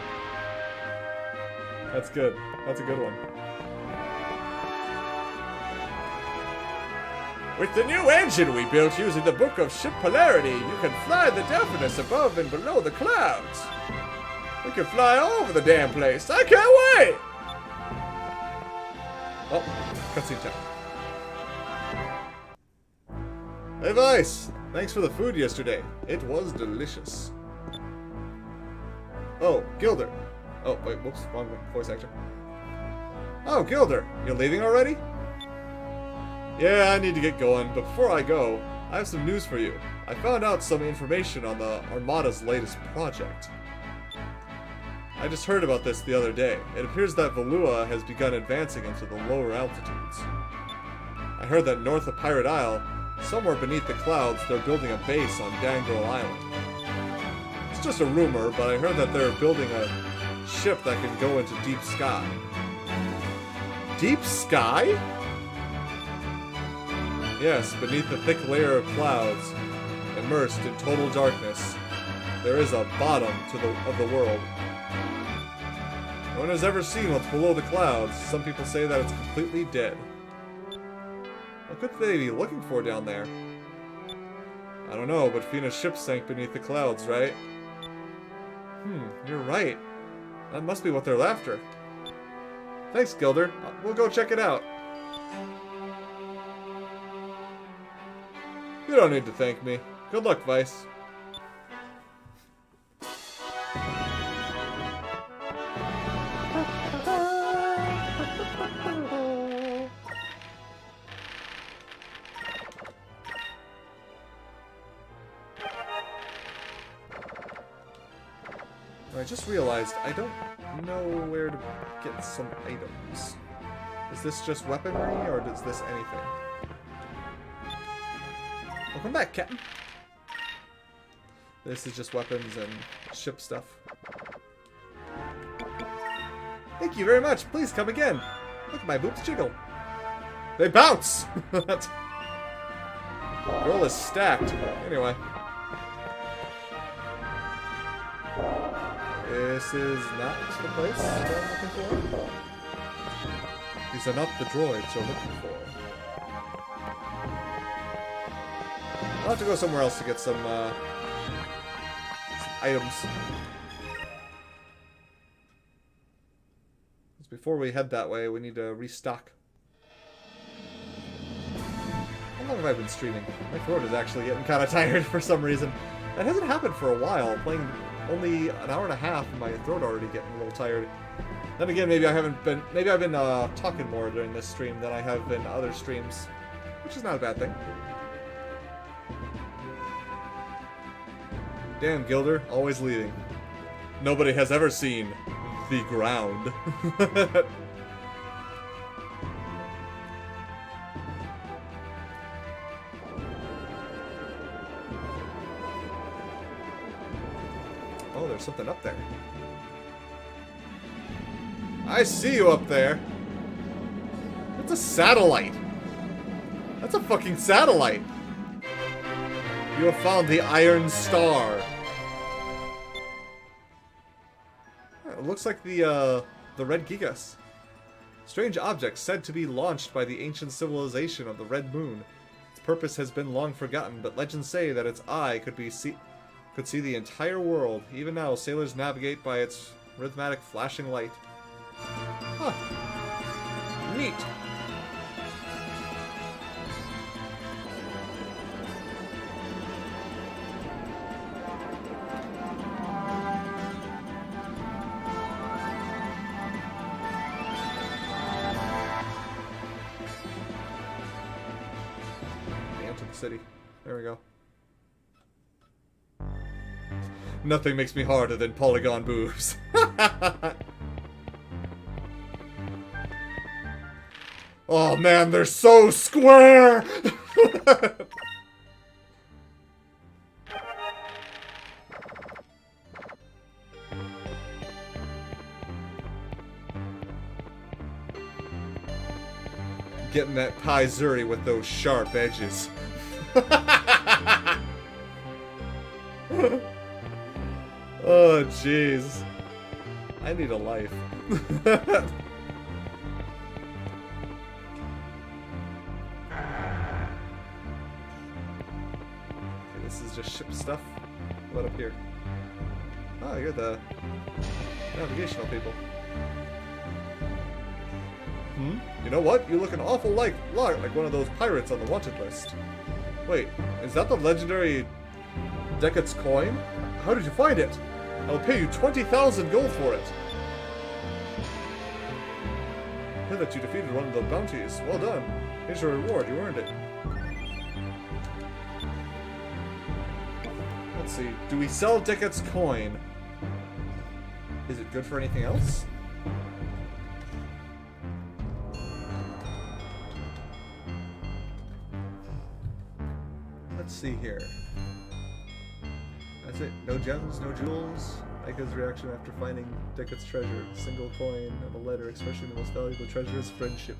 That's good. That's a good one. With the new engine we built using the Book of Ship Polarity, you can fly the Delphinus above and below the clouds. We can fly all over the damn place. I can't wait! Oh, cutscene time. Hey Vice! Thanks for the food yesterday. It was delicious. Oh, Gilder. Oh, wait, whoops, wrong voice actor. Oh, Gilder, you're leaving already? Yeah, I need to get going, but before I go, I have some news for you. I found out some information on the Armada's latest project. I just heard about this the other day. It appears that Valua has begun advancing into the lower altitudes. I heard that north of Pirate Isle, somewhere beneath the clouds, they're building a base on Dangrel Island. It's just a rumor, but I heard that they're building a ship that can go into deep sky. Deep sky? Yes, beneath the thick layer of clouds, immersed in total darkness, there is a bottom of the world. No one has ever seen what's below the clouds. Some people say that it's completely dead. What could they be looking for down there? I don't know, but Fina's ship sank beneath the clouds, right? You're right. That must be what they're after. Thanks, Gilder. We'll go check it out. You don't need to thank me. Good luck, Vice. I just realized I don't know where to get some items. Is this just weaponry, or is this anything? Welcome back, Captain. This is just weapons and ship stuff. Thank you very much. Please come again. Look, my boobs jiggle. They bounce! Girl is stacked. Anyway. This is not the place that I'm looking for. These are not the droids you're looking for. I'll have to go somewhere else to get some items. Before we head that way, we need to restock. How long have I been streaming? My throat is actually getting kind of tired for some reason. That hasn't happened for a while. Playing only an hour and a half, and my throat already getting a little tired. Then again, maybe I've been talking more during this stream than I have in other streams, which is not a bad thing. Damn, Gilder, always leading. Nobody has ever seen the ground. Oh, there's something up there. I see you up there. It's a satellite. That's a fucking satellite. You have found the Iron Star. It looks like the Red Gigas. Strange object said to be launched by the ancient civilization of the Red Moon. Its purpose has been long forgotten, but legends say that its eye could see the entire world. Even now, sailors navigate by its rhythmic flashing light. Huh. Neat. City. There we go. Nothing makes me harder than polygon boobs. Oh man, they're so square! Getting that pie zuri with those sharp edges. Oh, jeez. I need a life. Okay, this is just ship stuff. What up here? Oh, you're the navigational people. Hmm? You know what? You look an awful lot like one of those pirates on the wanted list. Wait, is that the legendary Decat's coin? How did you find it? I'll pay you 20,000 gold for it. I heard that you defeated one of the bounties. Well done. Here's your reward. You earned it. Let's see. Do we sell Decat's coin? Is it good for anything else? Let's see here. That's it. No gems, no jewels. Aika's reaction after finding Decat's treasure. Single coin and a letter expressing the most valuable treasure is friendship.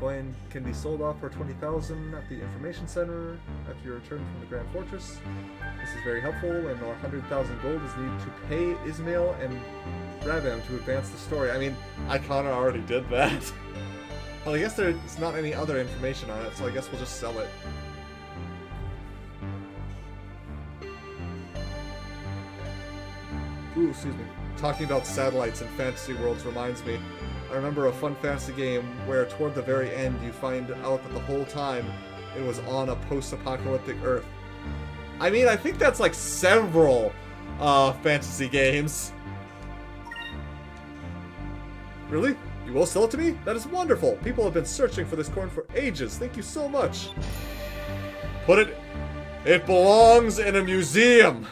Coin can be sold off for 20,000 at the information center after your return from the Grand Fortress. This is very helpful, and 100,000 gold is needed to pay Ismail and Rabam to advance the story. I mean, I kinda already did that. Well, I guess there's not any other information on it, so I guess we'll just sell it. Ooh, excuse me. Talking about satellites and fantasy worlds reminds me. I remember a fun fantasy game where toward the very end you find out that the whole time it was on a post-apocalyptic Earth. I mean, I think that's like several fantasy games. Really? You will sell it to me? That is wonderful! People have been searching for this coin for ages. Thank you so much. Put it... It belongs in a museum!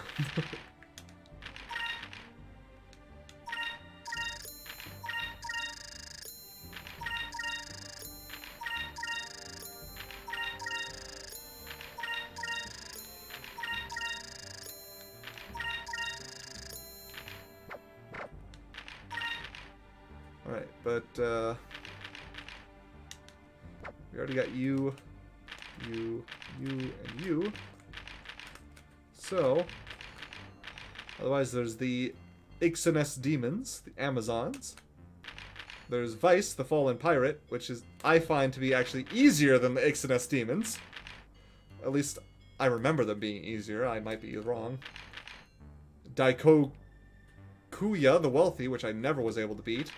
Alright, but, we already got you, and you. So, otherwise there's the Ixones demons, the Amazons. There's Vice, the fallen pirate, which is, I find to be actually easier than the Ixones demons. At least, I remember them being easier, I might be wrong. Daikokuya, the wealthy, which I never was able to beat.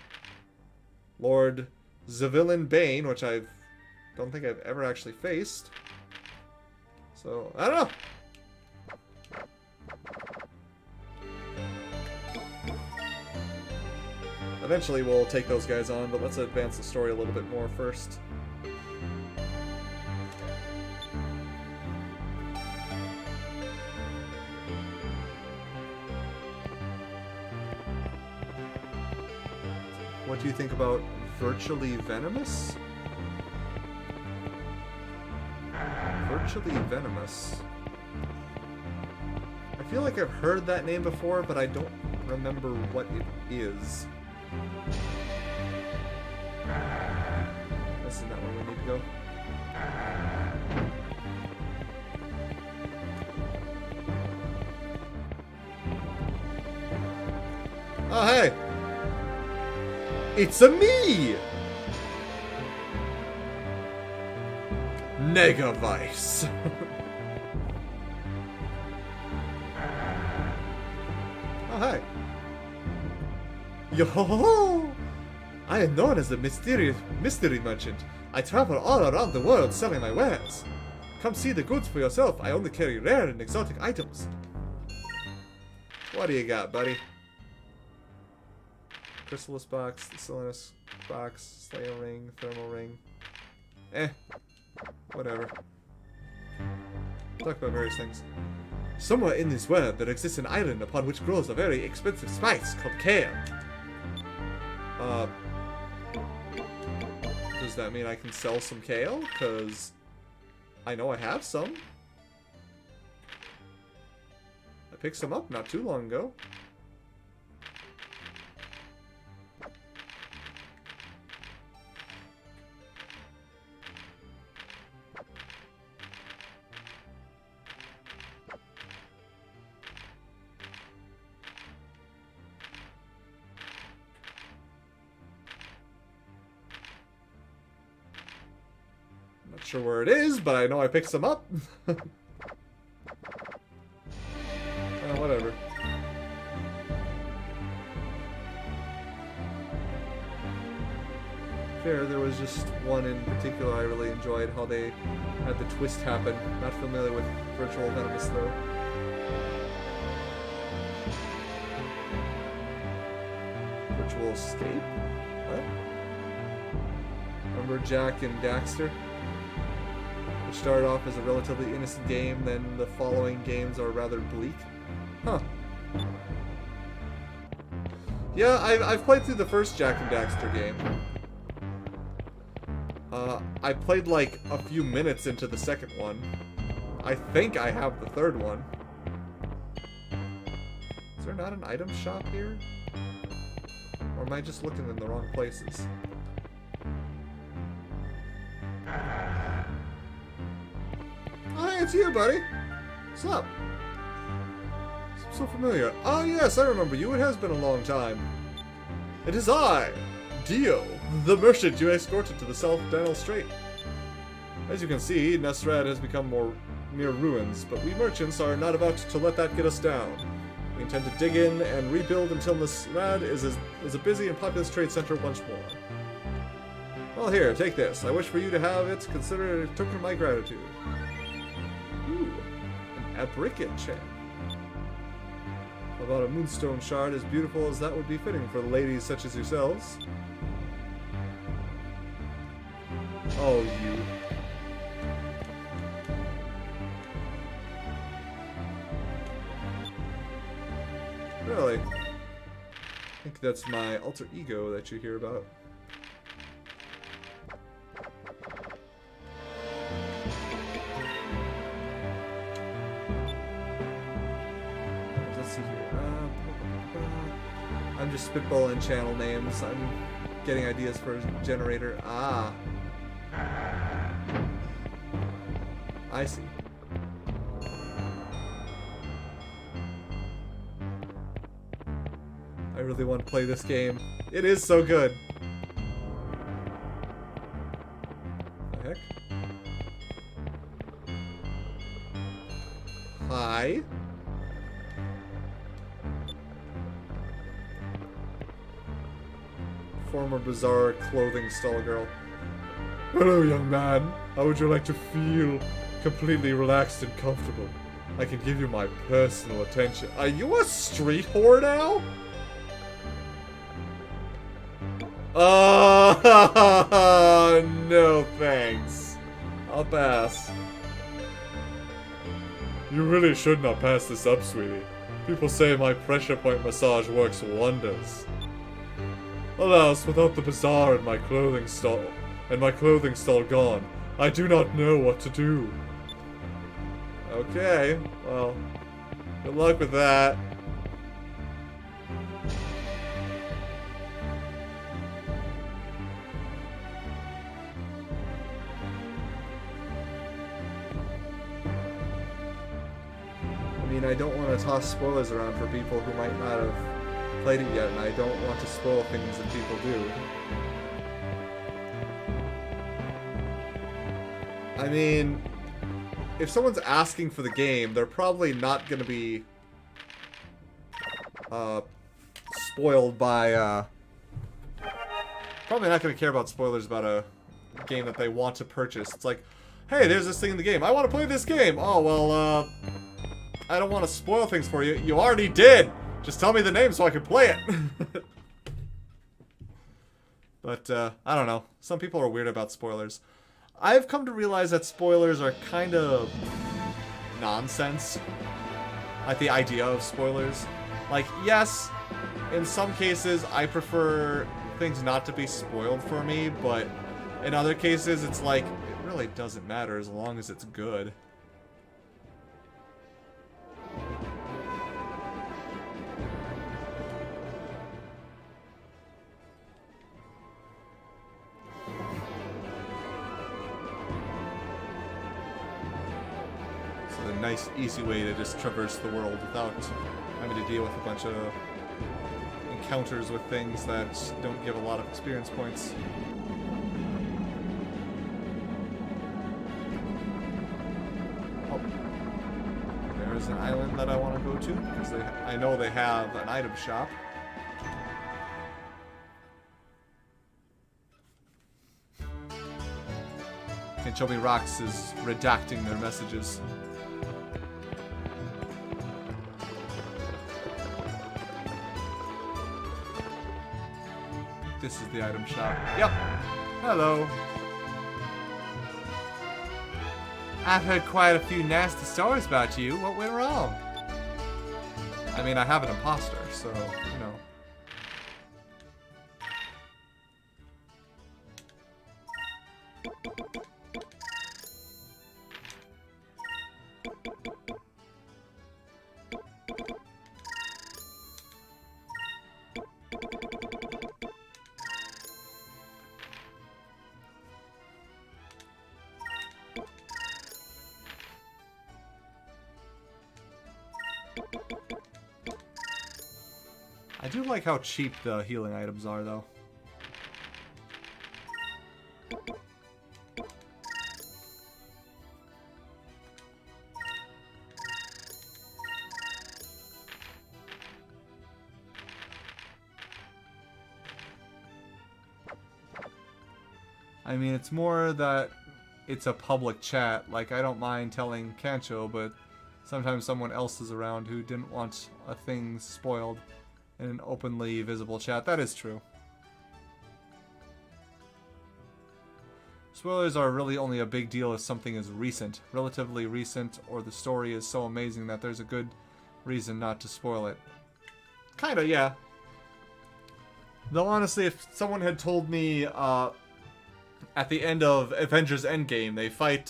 Lord Zavillan Bane, which I don't think I've ever actually faced. So, I don't know. Eventually we'll take those guys on, but let's advance the story a little bit more first. What do you think about Virtually Venomous? Virtually Venomous. I feel like I've heard that name before, but I don't remember what it is. This is not where we need to go. Oh, hey! It's a me! Negavice. Oh, hi. Yo-ho-ho! I am known as the mystery merchant. I travel all around the world selling my wares. Come see the goods for yourself. I only carry rare and exotic items. What do you got, buddy? Chrysalis box, the Silenus box, Slayer ring, thermal ring. Whatever. Talk about various things. Somewhere in this world there exists an island upon which grows a very expensive spice called kale. Does that mean I can sell some kale? Because I know I have some. I picked some up not too long ago. Not sure where it is, but I know I picked some up. Whatever. There was just one in particular I really enjoyed, how they had the twist happen. Not familiar with Virtual Venomous though. Virtual Escape? What? Remember Jack and Daxter? Which started off as a relatively innocent game, then the following games are rather bleak. Huh. Yeah, I've played through the first Jack and Daxter game. I played like a few minutes into the second one. I think I have the third one. Is there not an item shop here? Or am I just looking in the wrong places? Oh, hey, it's you, buddy. What's up? So familiar. Ah, yes, I remember you. It has been a long time. It is I, Dio, the merchant you escorted to the South Daniel Strait. As you can see, Nesrad has become mere ruins, but we merchants are not about to let that get us down. We intend to dig in and rebuild until Nesrad is a busy and populous trade center once more. Well, here, take this. I wish for you to have it. Consider it a token of my gratitude. Ooh, an abricate chain. About a moonstone shard as beautiful as that would be fitting for ladies such as yourselves. Oh, you. Really? I think that's my alter ego that you hear about. Let's see here. I'm just spitballing channel names. I'm getting ideas for a generator. Ah. I see. I really want to play this game. It is so good. The heck? Hi. Former bizarre clothing stall girl. Hello, young man. How would you like to feel completely relaxed and comfortable? I can give you my personal attention. Are you a street whore now? No thanks. I'll pass. You really should not pass this up, sweetie. People say my pressure point massage works wonders. Alas, without the bazaar and my clothing stall gone, I do not know what to do. Okay, well, good luck with that. I mean, I don't want to toss spoilers around for people who might not have played it yet, and I don't want to spoil things that people do. I mean, if someone's asking for the game, they're probably not going to be spoiled by, probably not going to care about spoilers about a game that they want to purchase. It's like, hey, there's this thing in the game. I want to play this game. Oh, well, I don't want to spoil things for you. You already did. Just tell me the name so I can play it. But, I don't know. Some people are weird about spoilers. I've come to realize that spoilers are kind of nonsense. Like, the idea of spoilers. Like, yes, in some cases, I prefer things not to be spoiled for me, but in other cases, it's like, it really doesn't matter as long as it's good. Nice, easy way to just traverse the world without having to deal with a bunch of encounters with things that don't give a lot of experience points. there's an island that I want to go to because I know they have an item shop. And Chobi Rocks is redacting their messages. This is the item shop. Yep. Hello. I've heard quite a few nasty stories about you. What went wrong? I mean, I have an imposter, so, you know. I do like how cheap the healing items are, though. I mean, it's more that it's a public chat. Like, I don't mind telling Kancho, but sometimes someone else is around who didn't want a thing spoiled in an openly visible chat. That is true. Spoilers are really only a big deal if something is recent, relatively recent, or the story is so amazing that there's a good reason not to spoil it. Kinda, yeah. Though honestly, if someone had told me at the end of Avengers Endgame they fight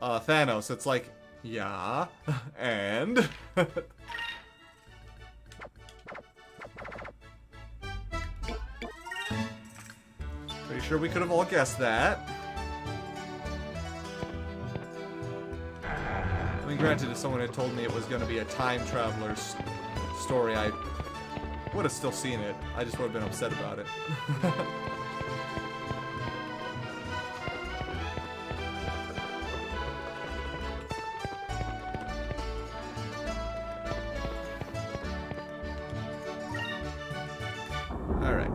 Thanos, it's like, yeah, and... Pretty sure we could have all guessed that. I mean, granted, if someone had told me it was going to be a time traveler's story, I would have still seen it. I just would have been upset about it. Alright.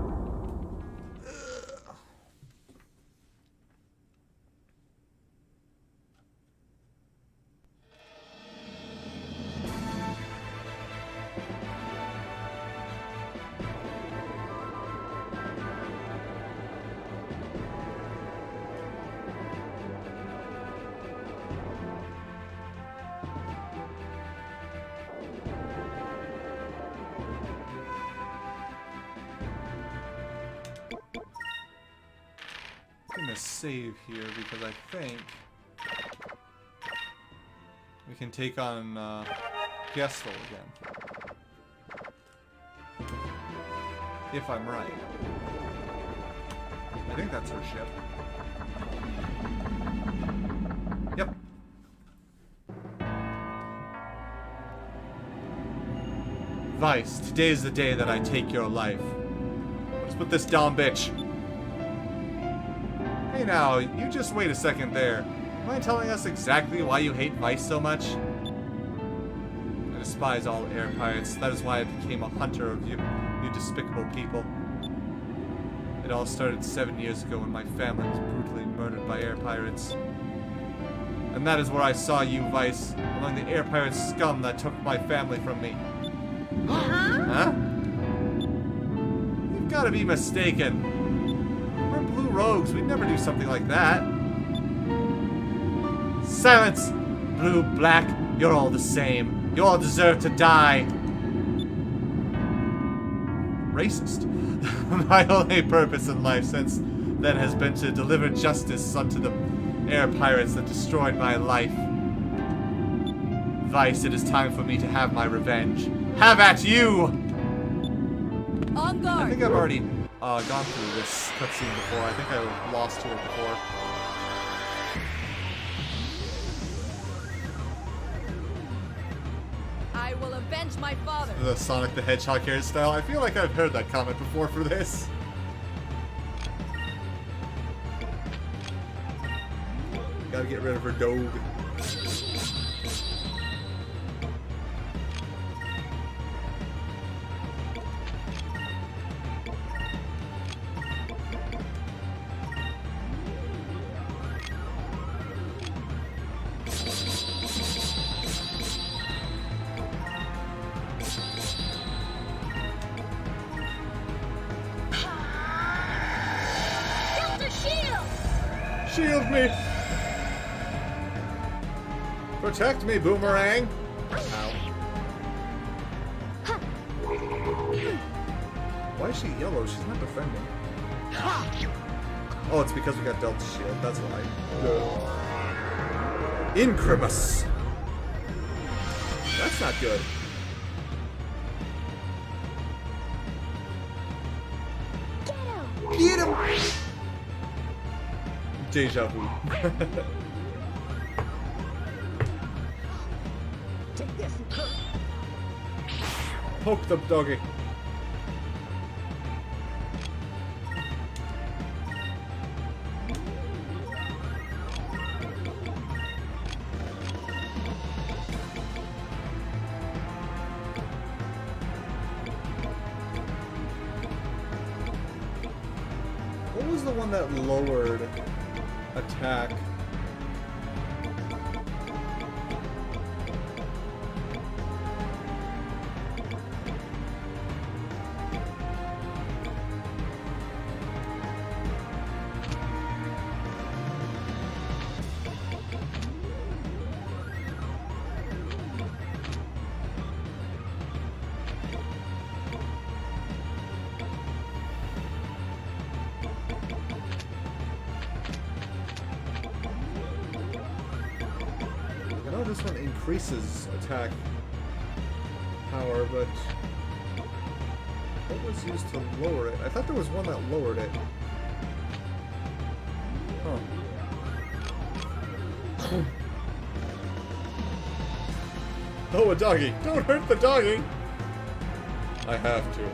I'm gonna save here because I think we can take on Gestel again. If I'm right. I think that's her ship. Yep. Vice, today is the day that I take your life. Let's put this down, bitch. Hey now, you just wait a second there. Mind telling us exactly why you hate Vice so much? I despise all air pirates. That is why I became a hunter of you despicable people. It all started 7 years ago when my family was brutally murdered by air pirates. And that is where I saw you, Vice, among the air pirate scum that took my family from me. Huh? You've gotta be mistaken. We're blue rogues. We'd never do something like that. Silence! Blue, black, you're all the same. You all deserve to die. Racist. My only purpose in life since then has been to deliver justice unto the air pirates that destroyed my life. Vice, it is time for me to have my revenge. Have at you! On guard! I think I've already gone through this cutscene before. I think I lost to it before. I will avenge my father. The Sonic the Hedgehog hairstyle. I feel like I've heard that comment before for this. Gotta get rid of her dog. Shield me! Protect me, Boomerang! Ow. Why is she yellow? She's not defending. Oh, it's because we got dealt shield. That's why. Incribus! That's not good. Get him! Deja vu. Take this, Kurt. Poke the doggy. What was the one that lowered attack? I know this one increases attack power, but what was used to lower it? I thought there was one that lowered it. Huh. Oh, a doggy! Don't hurt the doggy! I have to.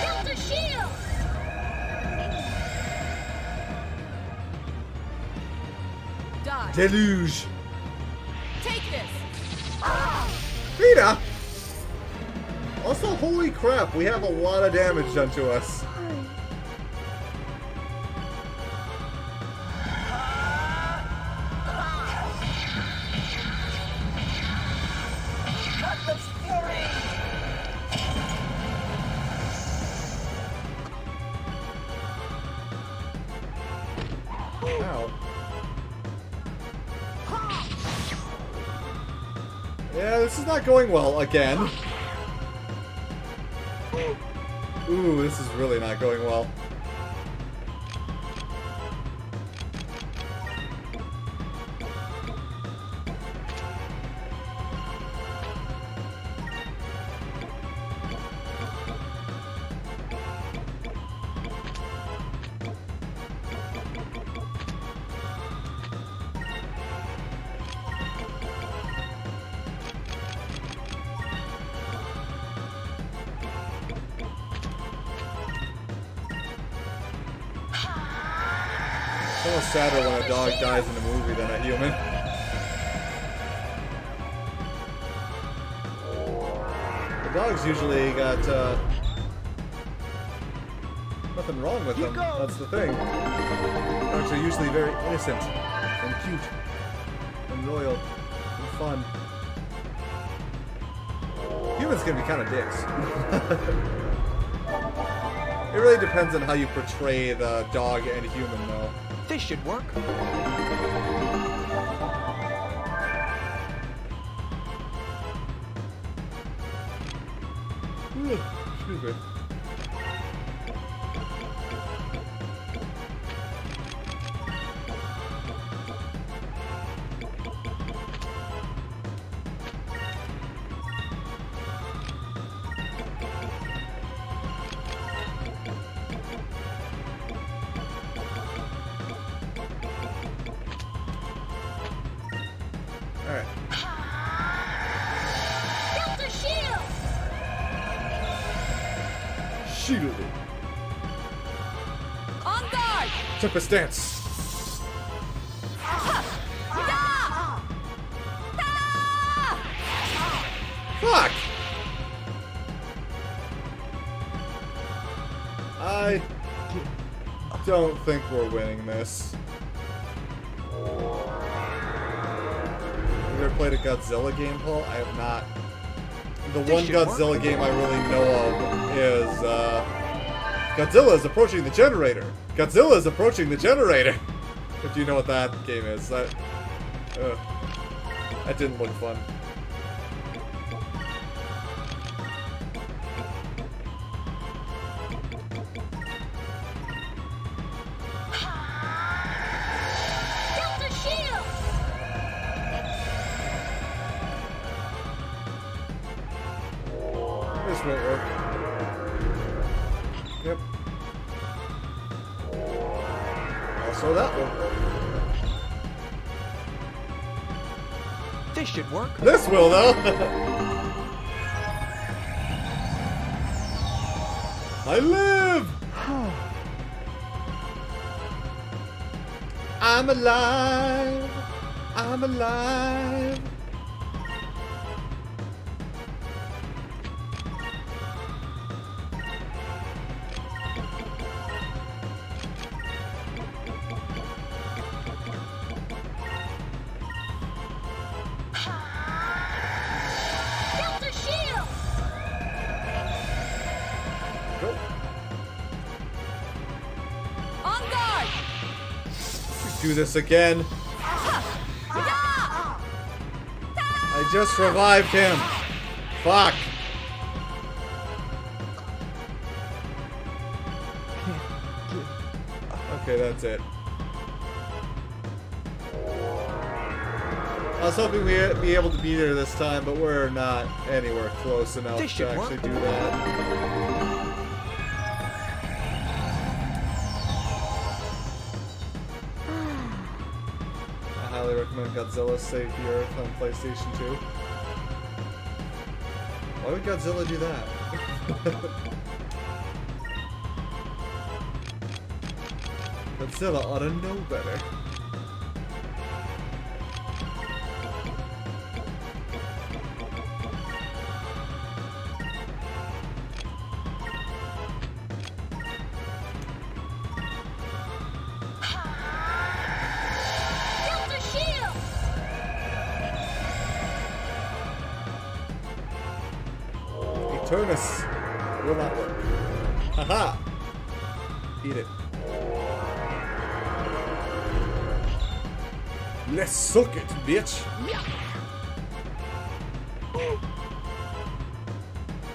Delta shield! Die. Deluge! Take this. Vita! Also, holy crap, we have a lot of damage done to us. Ow. Yeah, this is not going well again. Ooh, this is really not going well. It's almost sadder when a dog dies in a movie than a human. The dogs usually got nothing wrong with them. That's the thing. Dogs are usually very innocent and cute and loyal and fun. Humans can be kind of dicks. It really depends on how you portray the dog and human, though. This should work. Excuse me. Alright. Delta shield! Shielded. On guard. Took a stance. Fuck! I don't think we're winning this. Have you ever played a Godzilla game, Paul? I have not. The one Godzilla game I really know of is, Godzilla is approaching the generator! Godzilla is approaching the generator! If you know what that game is. That didn't look fun. Delta shield! This won't work. Yep. Also, that won't work. This should work. This will, though. I live. I'm alive. I'm alive. Delta shield! Go. On guard! Do this again. I just revived him. Fuck. Okay, that's it. I was hoping we'd be able to be there this time, but we're not anywhere close enough This to should actually work. do that. I highly recommend Godzilla Save the Earth on PlayStation 2. Why would Godzilla do that? Godzilla ought to know better. Delta shield! Eternus will not work. Haha! Eat it. Let's suck it, bitch!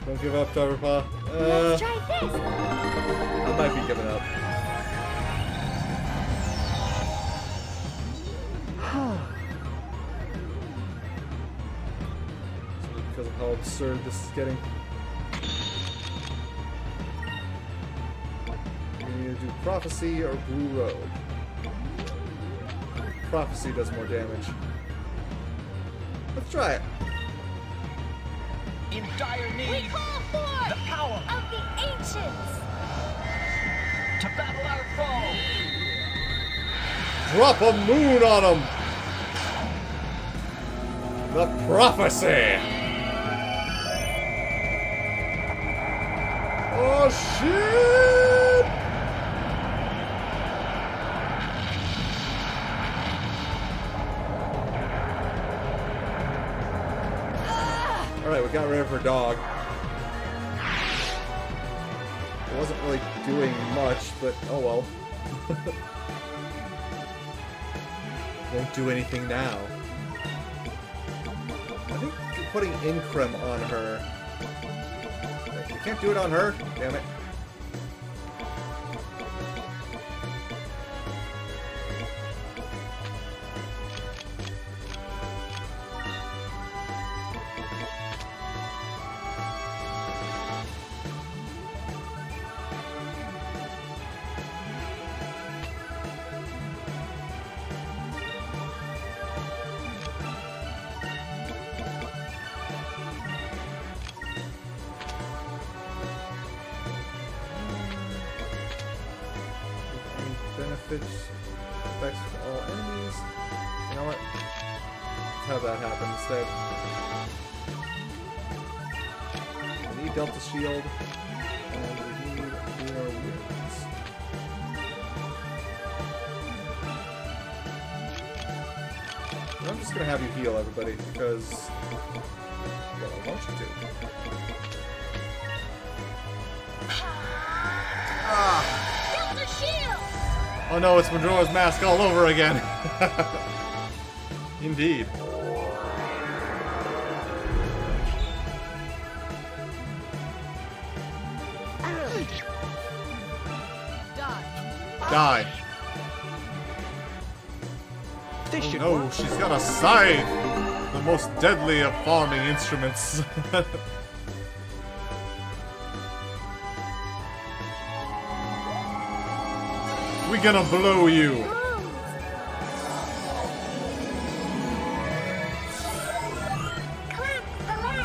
Don't give up, Tauberpa. Let's try this! I might be giving up. Because of how absurd this is getting. We need to do Prophecy or Blue Robe. Prophecy does more damage. Let's try it. In dire We need call forth the power of the ancients! to battle our foe. Drop a moon on him! The Prophecy! Oh shit! Alright, we got rid of her dog. It wasn't really doing much, but oh well. Won't do anything now. I think putting Increm on her. You can't do it on her? Damn it. Benefits effects to all enemies. You know what? Let's have that happen instead. We need Delta Shield, and we need Lunar Guardians. And I'm just gonna have you heal everybody because, well, I want you to. Ah! Delta shield! Oh no, it's Majora's Mask all over again. Indeed. Die. Die. This should No, work. she's got a scythe! The most deadly of farming instruments. We gonna blow you!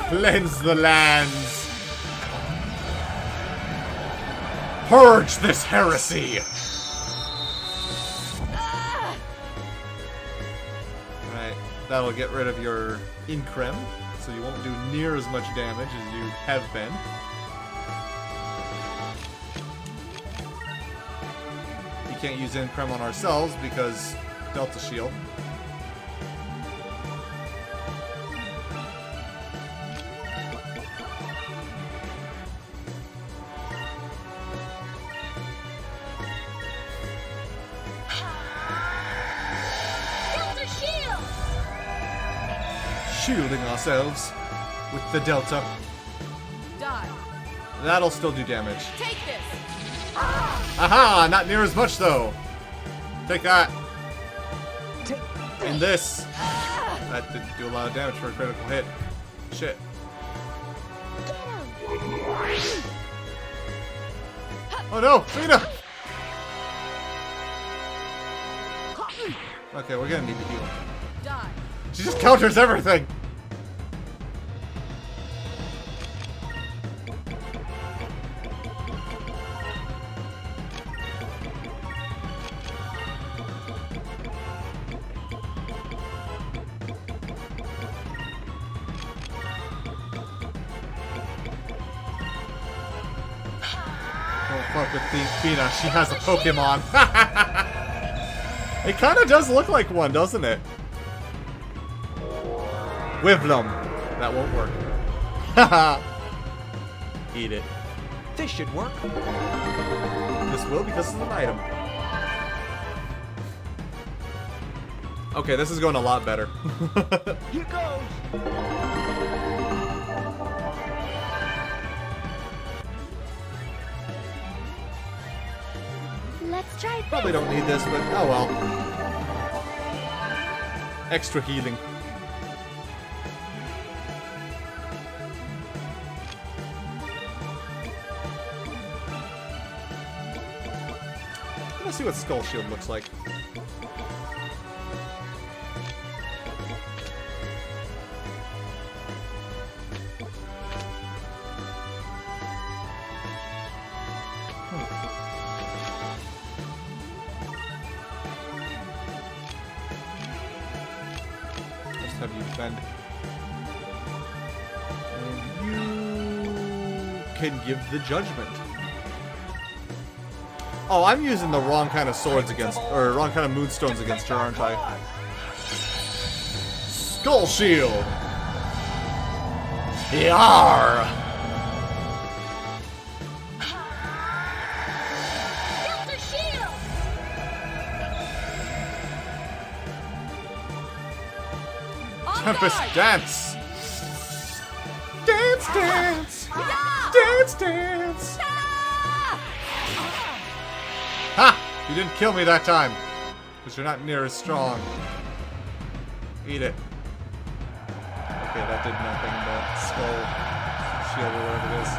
Cleanse the lands! Purge this heresy! Alright, that'll get rid of your Increm, so you won't do near as much damage as you have been. We can't use Increm on ourselves because Delta Shield. Delta shield! Shielding ourselves with the Delta. Die. That'll still do damage. Take this. Aha! Not near as much though. Take that. And this. That didn't do a lot of damage for a critical hit. Shit. Oh no! Rita! Okay, we're gonna need to heal. Die. She just counters everything! Don't fuck with Fina, she has a Pokemon. It kinda does look like one, doesn't it? Wivlum. That won't work. Haha. Eat it. This should work. This will because it's an item. Okay, this is going a lot better. Here goes. Let's try this. Probably don't need this, but oh well. Extra healing. Let's see what Skull Shield looks like. Just have you defend. And you can give the judgment. Oh, I'm using the wrong kind of swords against, or wrong kind of moonstones against her, aren't I? Skull Shield! Yarr! Delta shield! On Tempest guard. Dance! Dance, dance! Dance, dance! Ha! You didn't kill me that time. Because you're not near as strong. Eat it. Okay, that did nothing but skull shield or whatever it is.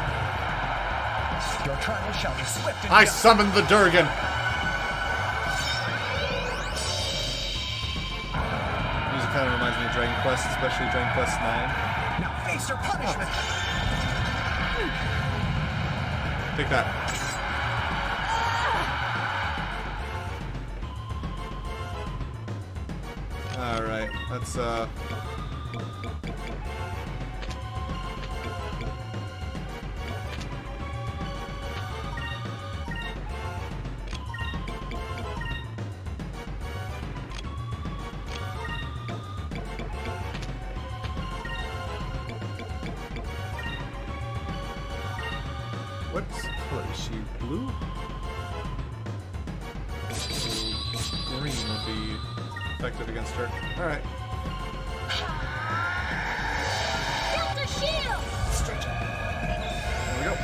Your trial shall be swift and I just. summoned the Durgan! Music kind of reminds me of Dragon Quest, especially Dragon Quest 9. Now face your punishment. Take that. Alright, let's What color is she? Blue? So green would be effective against her. Alright. Delta shield! There we go.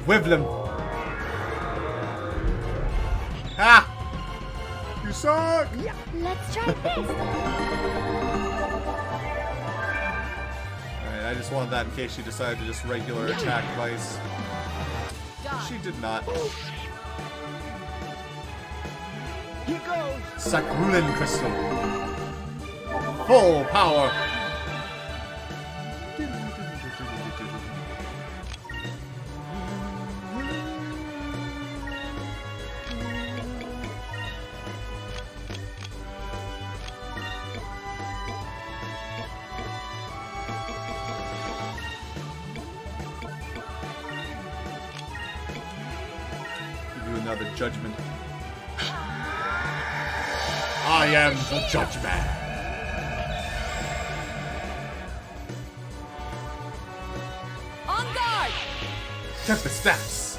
Wivlin! Ah! You suck! Let's try this. Alright, I just wanted that in case she decided to just regular attack Vice. Die. She did not. Here goes. Sakrulin Crystal. Full power! Give you another judgment. I am the judgment. On guard! Tempest Dance.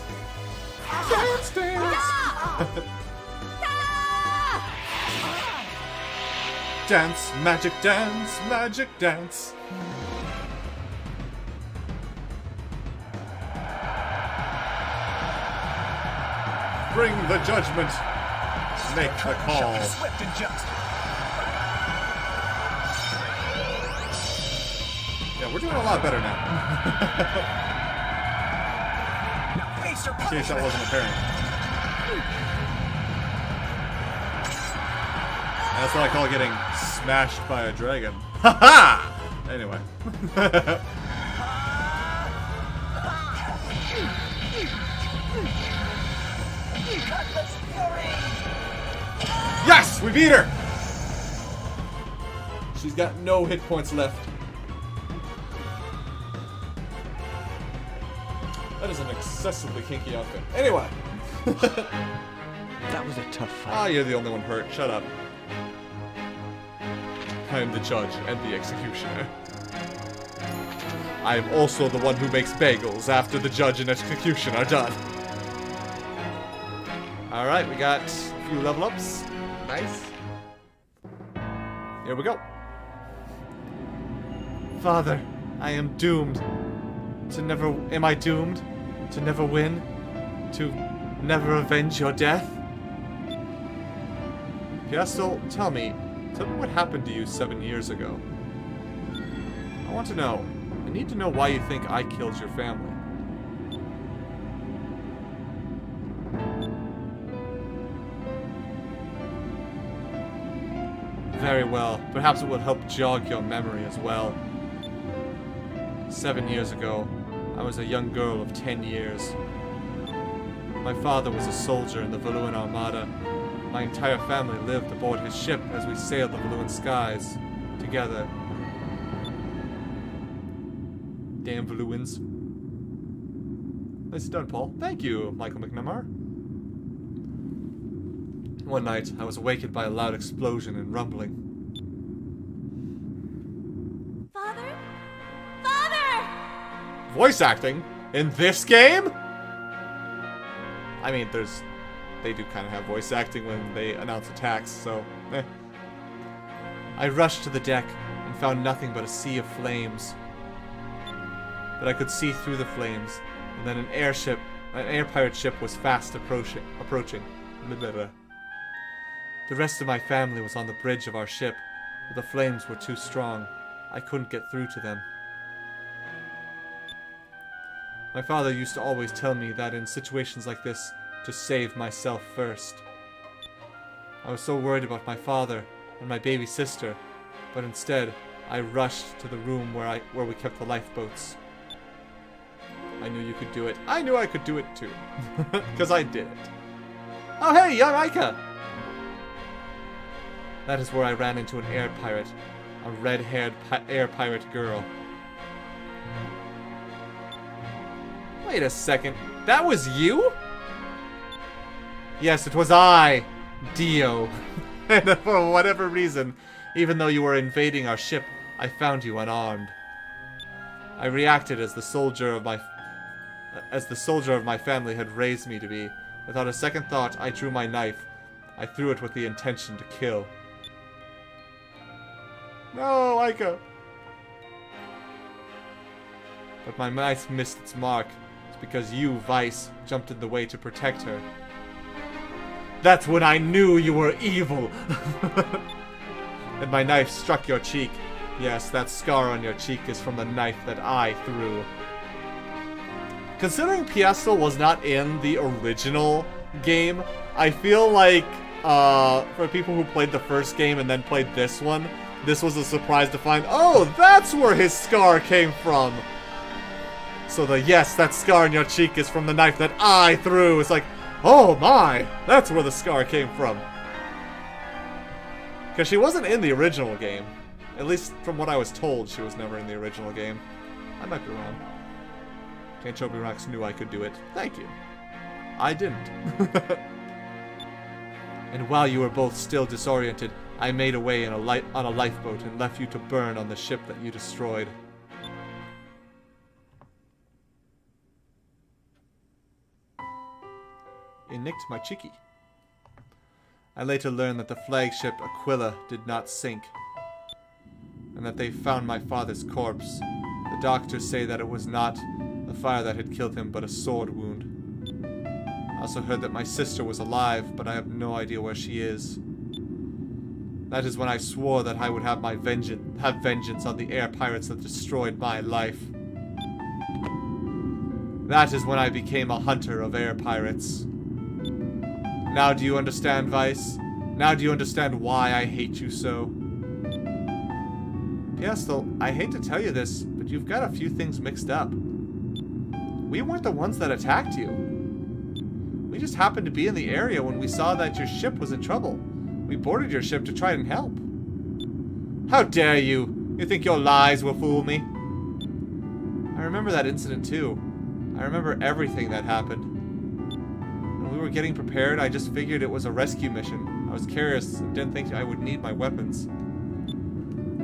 Dance, dance. Dance, magic dance, magic dance. Bring the judgment. Make the call. Swift and just. Yeah, we're doing a lot better now. Now face your In case that punishment. wasn't apparent. That's what I call getting smashed by a dragon. Ha ha! Anyway. Cutlass fury. Yes! We beat her! She's got no hit points left. That is an excessively kinky outfit. Anyway. That was a tough fight. Ah, you're the only one hurt. Shut up. I am the judge and the executioner. I am also the one who makes bagels after the judge and execution are done. Alright, we got a few level ups. Nice. Here we go. Father, I am doomed to never... Am I doomed to never win? To never avenge your death? Piastel, tell me what happened to you 7 years ago. I want to know. I need to know why you think I killed your family. Very well. Perhaps it will help jog your memory as well. 7 years ago, I was a young girl of 10 years. My father was a soldier in the Valuan Armada. My entire family lived aboard his ship as we sailed the Valuan skies together. Damn Valuans. Nicely done, Paul. Thank you, Michael McNamara. One night, I was awakened by a loud explosion and rumbling. Father? Father! Voice acting? In this game? I mean, they do kind of have voice acting when they announce attacks, so, eh. I rushed to the deck and found nothing but a sea of flames. But I could see through the flames, and then an air pirate ship was fast approaching. Blah, blah, blah. The rest of my family was on the bridge of our ship, but the flames were too strong. I couldn't get through to them. My father used to always tell me that in situations like this, to save myself first. I was so worried about my father and my baby sister, but instead, I rushed to the room where we kept the lifeboats. I knew you could do it. I knew I could do it too. Because I did it. Oh hey, young Aika! That is where I ran into an air pirate. A red-haired air pirate girl. Wait a second. That was you? Yes, it was I, Dio. And for whatever reason, even though you were invading our ship, I found you unarmed. I reacted as the soldier of my family had raised me to be. Without a second thought, I drew my knife. I threw it with the intention to kill. No, Aika! But my knife missed its mark. It's because you, Vice, jumped in the way to protect her. That's when I knew you were evil! And my knife struck your cheek. Yes, that scar on your cheek is from the knife that I threw. Considering Piastel was not in the original game, I feel like, for people who played the first game and then played this one, this was a surprise to find, oh, that's where his scar came from! So yes, that scar on your cheek is from the knife that I threw. It's like, oh my, that's where the scar came from. Because she wasn't in the original game. At least from what I was told, she was never in the original game. I might be wrong. Canchobi Rocks knew I could do it. Thank you. I didn't. And while you were both still disoriented, I made away on a lifeboat and left you to burn on the ship that you destroyed. It nicked my chickie. I later learned that the flagship Aquila did not sink, and that they found my father's corpse. The doctors say that it was not the fire that had killed him, but a sword wound. I also heard that my sister was alive, but I have no idea where she is. That is when I swore that I would have vengeance on the air pirates that destroyed my life. That is when I became a hunter of air pirates. Now do you understand, Vice? Now do you understand why I hate you so? Piastel, I hate to tell you this, but you've got a few things mixed up. We weren't the ones that attacked you. We just happened to be in the area when we saw that your ship was in trouble. We boarded your ship to try and help. How dare you? You think your lies will fool me? I remember that incident too. I remember everything that happened. When we were getting prepared, I just figured it was a rescue mission. I was curious and didn't think I would need my weapons.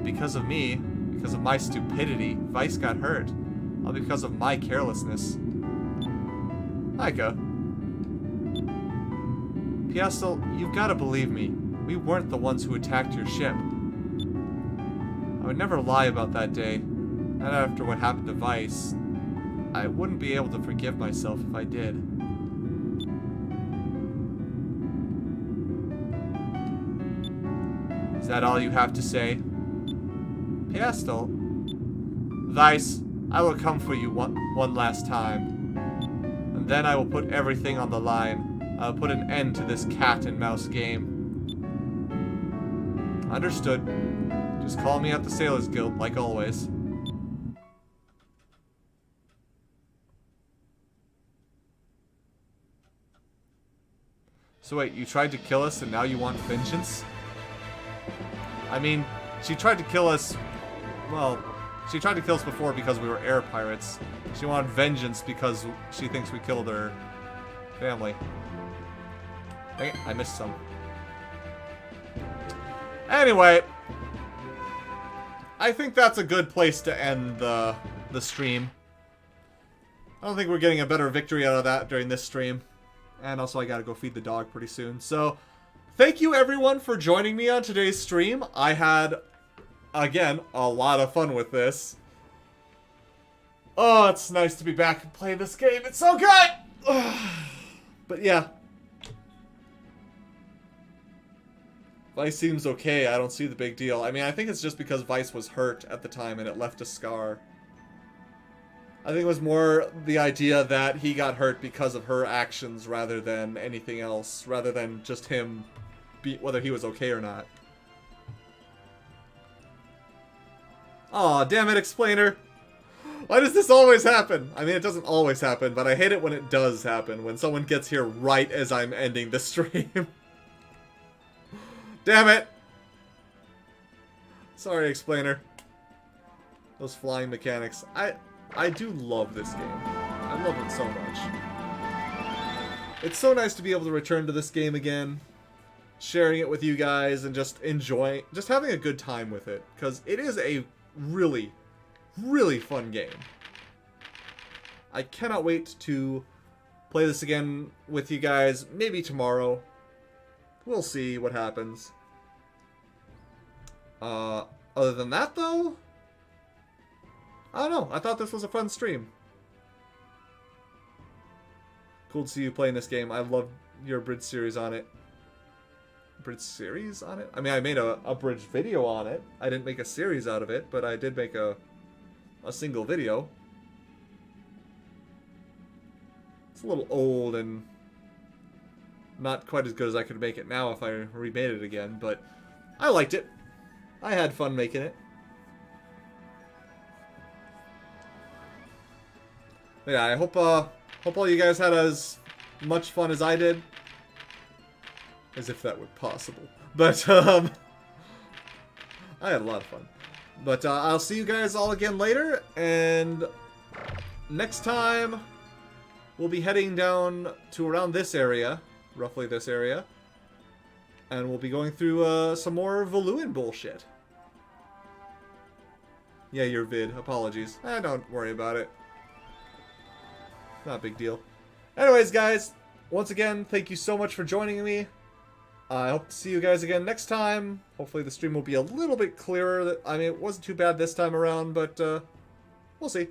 Because of me, because of my stupidity, Vice got hurt. All because of my carelessness. Aika. Piastel, you've got to believe me. We weren't the ones who attacked your ship. I would never lie about that day. Not after what happened to Vice. I wouldn't be able to forgive myself if I did. Is that all you have to say? Piastel? Vice, I will come for you one last time. And then I will put everything on the line. I'll put an end to this cat and mouse game. Understood. Just call me at the Sailors Guild, like always. So wait, you tried to kill us and now you want vengeance? I mean, she tried to kill us... Well, she tried to kill us before because we were air pirates. She wanted vengeance because she thinks we killed her family. Dang it, I missed some. Anyway, I think that's a good place to end the stream. I don't think we're getting a better victory out of that during this stream. And also I gotta go feed the dog pretty soon. So, thank you everyone for joining me on today's stream. I had, again, a lot of fun with this. Oh, it's nice to be back and play this game. It's so good! But yeah. Vice seems okay. I don't see the big deal. I mean, I think it's just because Vice was hurt at the time and it left a scar. I think it was more the idea that he got hurt because of her actions rather than anything else. Rather than just him, whether he was okay or not. Aw, damn it, Explainer. Why does this always happen? I mean, it doesn't always happen, but I hate it when it does happen. When someone gets here right as I'm ending the stream. Damn it! Sorry, Explainer. Those flying mechanics. I do love this game. I love it so much. It's so nice to be able to return to this game again. Sharing it with you guys and just enjoying... Just having a good time with it. Because it is a really really fun game. I cannot wait to play this again with you guys, maybe tomorrow. We'll see what happens. Other than that, though, I don't know. I thought this was a fun stream. Cool to see you playing this game. I love your bridge series on it. Bridge series on it? I mean, I made a bridge video on it. I didn't make a series out of it, but I did make a single video. It's a little old and not quite as good as I could make it now if I remade it again, but I liked it. I had fun making it. But yeah, I hope all you guys had as much fun as I did. As if that were possible. But, I had a lot of fun. But, I'll see you guys all again later, and next time, we'll be heading down to around this area, roughly this area, and we'll be going through, some more Valuan bullshit. Yeah, your vid. Apologies. Don't worry about it. Not a big deal. Anyways, guys, once again, thank you so much for joining me. I hope to see you guys again next time. Hopefully the stream will be a little bit clearer. I mean, it wasn't too bad this time around, but we'll see.